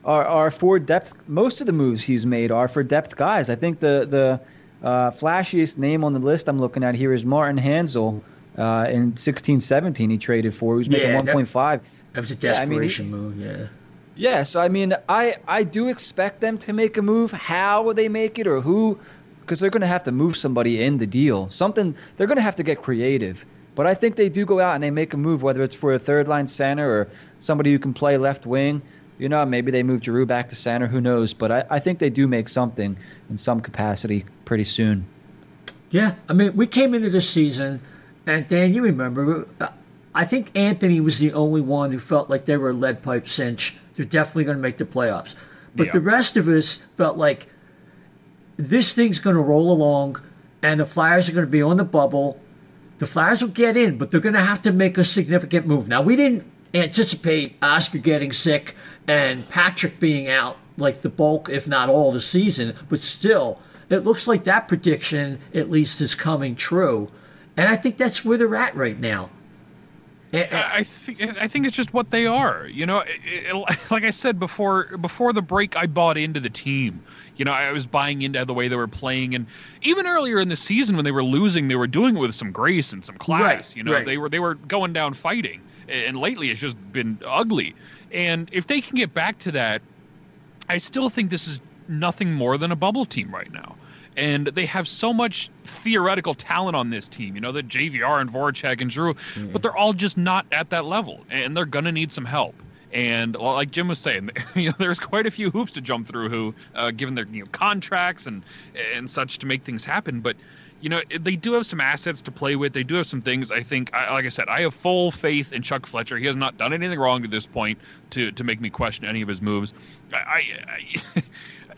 are for depth. Most of the moves he's made are for depth guys. I think the flashiest name on the list I'm looking at here is Martin Hansel. In 16-17 he traded for. He was making 1.5. That was a desperation move, yeah. Yeah, so I do expect them to make a move. How will they make it, or who? Because they're going to have to move somebody in the deal. They're going to have to get creative. But I think they do go out and they make a move, whether it's for a third-line center or somebody who can play left wing. Maybe they move Giroux back to center. Who knows? But I think they do make something in some capacity pretty soon. Yeah, we came into this season, and Dan, you remember, I think Anthony was the only one who felt like they were a lead pipe cinch. They're definitely going to make the playoffs. But the rest of us felt like this thing's going to roll along, and the Flyers are going to be on the bubble. The Flyers will get in, but they're going to have to make a significant move. Now, we didn't anticipate Oscar getting sick and Patrick being out like the bulk, if not all, of the season. But still, it looks like that prediction at least is coming true. And I think that's where they're at right now. I think it's just what they are. Like I said before the break, I bought into the team. I was buying into the way they were playing, and even earlier in the season when they were losing, they were doing it with some grace and some class. Right. They were going down fighting, and lately it's just been ugly. And if they can get back to that, I still think this is nothing more than a bubble team right now. And they have so much theoretical talent on this team, the JVR and Voracek and Giroux, but they're all just not at that level, and they're going to need some help. And like Jim was saying, there's quite a few hoops to jump through who, given their contracts and such to make things happen. But, they do have some assets to play with. They do have some things. I think, like I said, I have full faith in Chuck Fletcher. He has not done anything wrong to this point to make me question any of his moves.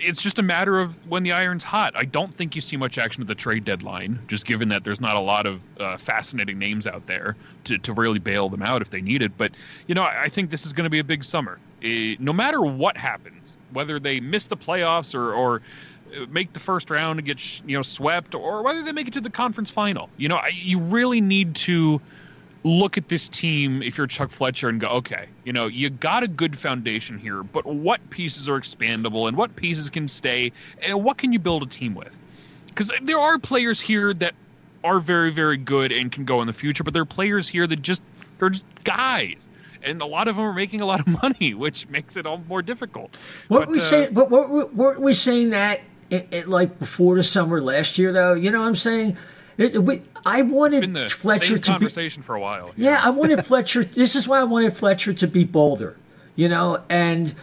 It's just a matter of when the iron's hot. I don't think you see much action at the trade deadline, just given that there's not a lot of fascinating names out there to really bail them out if they need it. But, I think this is going to be a big summer. No matter what happens, whether they miss the playoffs or make the first round and get swept, or whether they make it to the conference final, you really need to look at this team if you're Chuck Fletcher and go, okay, you got a good foundation here, but what pieces are expandable and what pieces can stay, and what can you build a team with? Because there are players here that are very, very good and can go in the future, but there are players here that they're just guys. And a lot of them are making a lot of money, which makes it all more difficult. Weren't we saying that like before the summer last year, though? You know what I'm saying? I wanted Fletcher to conversation for a while. Yeah, I wanted Fletcher. This is why I wanted Fletcher to be bolder, and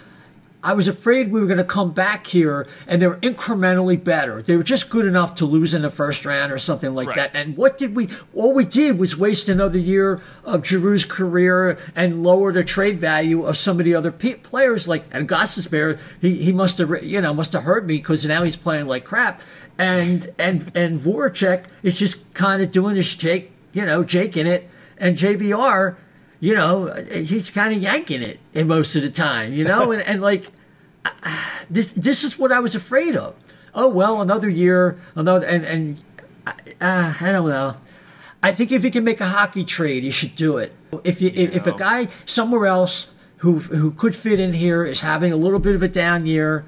I was afraid we were going to come back here and they were incrementally better. They were just good enough to lose in the first round or something like that. And all we did was waste another year of Giroux's career and lower the trade value of some of the other players and Gostisbehere. He must have hurt me because now he's playing like crap. And Voracek is just kind of doing his jaking it, and JVR, he's kind of yanking it in most of the time, this is what I was afraid of. Oh well, another year, I don't know. I think if you can make a hockey trade, you should do it. If a guy somewhere else who could fit in here is having a little bit of a down year,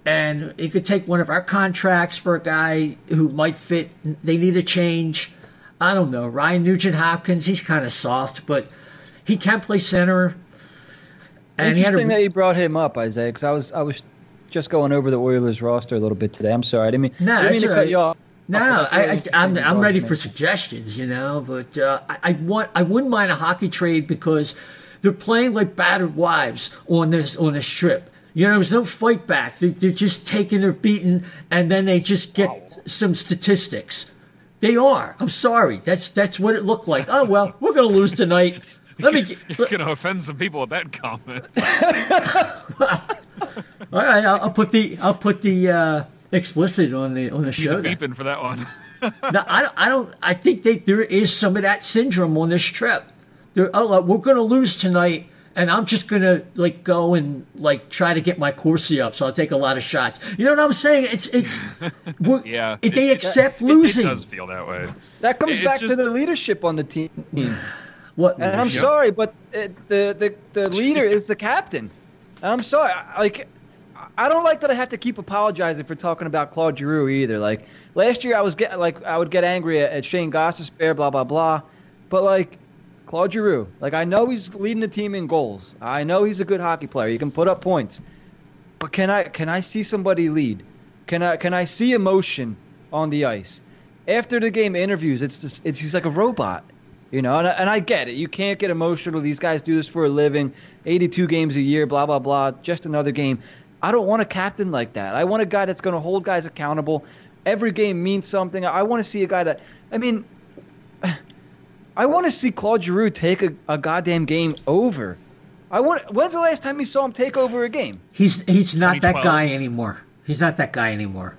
and you could take one of our contracts for a guy who might fit. They need a change. I don't know. Ryan Nugent-Hopkins, he's kind of soft, but he can play center. And interesting that you brought him up, Isaiah, because I was just going over the Oilers roster a little bit today. I'm sorry. I didn't mean to cut you off. No, I'm ready for suggestions, but I wouldn't mind a hockey trade because they're playing like battered wives on this trip. There's no fight back. They're just taking their beating, and then they just get some statistics. They are. I'm sorry. That's what it looked like. Oh, well, we're going to lose tonight. You're going to offend some people with that comment. All right, I'll put the explicit on the show. Beeping for that one. No, I don't. I think there is some of that syndrome on this trip. We're going to lose tonight, and I'm just going to go and try to get my Corsi up. So I'll take a lot of shots. You know what I'm saying? It's yeah. They accept losing. It does feel that way. That comes back to the leadership on the team. What? And I'm sorry, but the leader is the captain. And I'm sorry, I don't like that I have to keep apologizing for talking about Claude Giroux either. Last year I would get angry at Shane Gostisbehere, blah blah blah, but Claude Giroux, I know he's leading the team in goals. I know he's a good hockey player. He can put up points. But can I see somebody lead? Can I see emotion on the ice? After the game interviews, he's like a robot, And I get it. You can't get emotional. These guys do this for a living. 82 games a year, blah blah blah. Just another game. I don't want a captain like that. I want a guy that's going to hold guys accountable. Every game means something. I want to see a guy that, I want to see Claude Giroux take a goddamn game over. When's the last time you saw him take over a game? He's not that guy anymore. He's not that guy anymore.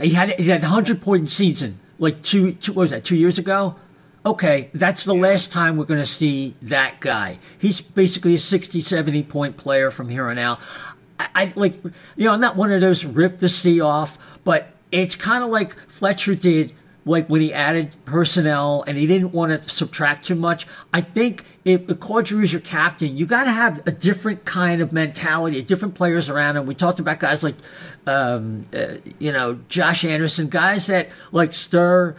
He had a 100-point season two 2 years ago. Okay, that's the last time we're going to see that guy. He's basically a 60, 70-point player from here on out. I'm not one of those rip the sea off, but it's kind of like Fletcher did, when he added personnel and he didn't want to subtract too much. I think if Claude Giroux is your captain, you got to have a different kind of mentality, different players around him. We talked about guys like, Josh Anderson, guys that stir,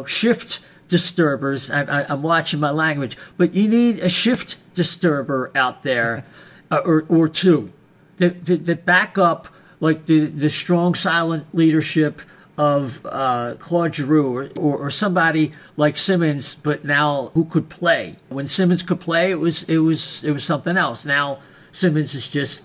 shift disturbers. I'm watching my language, but you need a shift disturber out there, or two, that back up the strong silent leadership of Claude Giroux or somebody like Simmons, but now who could play. When Simmons could play, it was something else. Now Simmons is just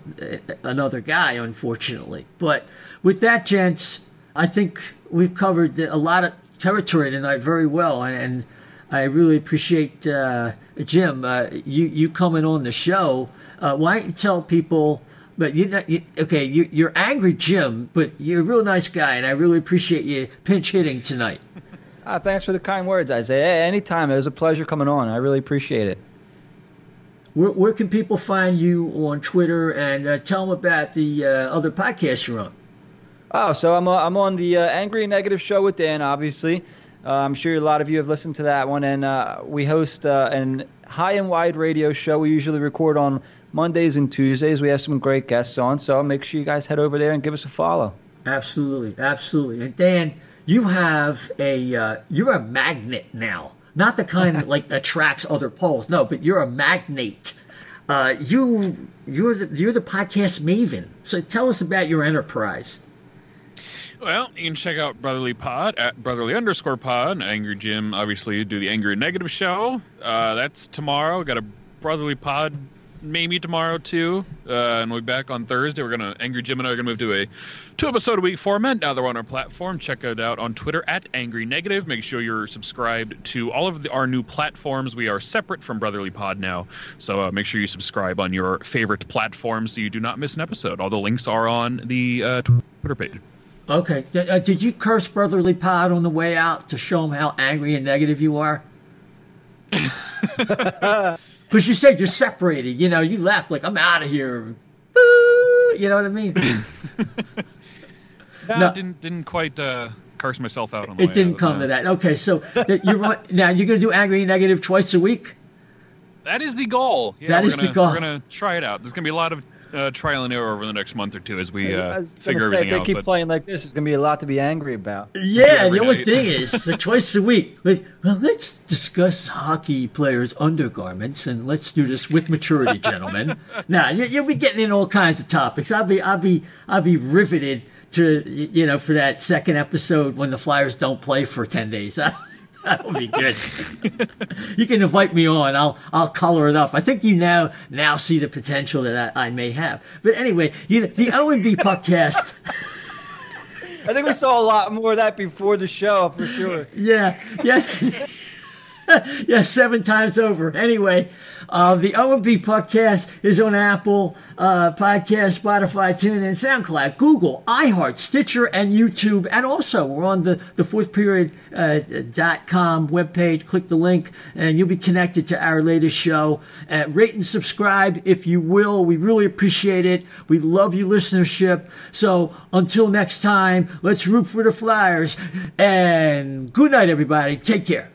another guy, unfortunately. But with that, gents, I think we've covered a lot of territory tonight very well, and I really appreciate Jim you coming on the show. Why don't you tell people? But you're angry, Jim, but you're a real nice guy, and I really appreciate you pinch hitting tonight. Thanks for the kind words, Isaiah. Anytime. It was a pleasure coming on. I really appreciate it. Where can people find you on Twitter, and tell them about the other podcast you're on? Oh, so I'm on the Angry and Negative show with Dan, obviously. I'm sure a lot of you have listened to that one, and we host an high and wide radio show. We usually record on Mondays and Tuesdays. We have some great guests on, so make sure you guys head over there and give us a follow. Absolutely. And Dan, you're a magnet now. Not the kind that attracts other poles. No, but you're a magnate. You're the podcast maven. So tell us about your enterprise. Well, you can check out Brotherly Pod at Brotherly_pod. Angry Jim, obviously, do the Angry and Negative show. That's tomorrow. Got a Brotherly Pod maybe tomorrow too, and we'll be back on Thursday. Angry Jim and I are gonna move to a 2-episode-a-week format. Now they're on our platform. Check it out on Twitter at Angry Negative. Make sure you're subscribed to all of our new platforms. We are separate from Brotherly Pod now, so make sure you subscribe on your favorite platform so you do not miss an episode. All the links are on the Twitter page. Okay. Did you curse Brotherly Pod on the way out to show them how angry and negative you are? Because you said you're separated. You left I'm out of here. Boo! You know what I mean? No, didn't quite curse myself out on the way out. It didn't come to that. Okay, so now you're going to do Angry and Negative twice a week? That is the goal. Yeah, that is the goal. We're going to try it out. There's going to be a lot of trial and error over the next month or two as we figure everything out. If they keep playing like this, there's going to be a lot to be angry about. Yeah, the only thing is, twice a week. Let's discuss hockey players' undergarments, and let's do this with maturity, gentlemen. Now, you'll be getting in all kinds of topics. I'll be riveted to for that second episode when the Flyers don't play for 10 days. That'll be good. You can invite me on. I'll color it up. I think you now see the potential that I may have. But anyway, the O&B Puckcast. I think we saw a lot more of that before the show, for sure. Yeah. Yeah, 7 times over. Anyway, the O&B Puckcast is on Apple Podcast, Spotify, TuneIn, SoundCloud, Google, iHeart, Stitcher, and YouTube. And also, we're on the fourthperiod.com webpage. Click the link, and you'll be connected to our latest show. Rate and subscribe if you will. We really appreciate it. We love your listenership. So until next time, let's root for the Flyers. And good night, everybody. Take care.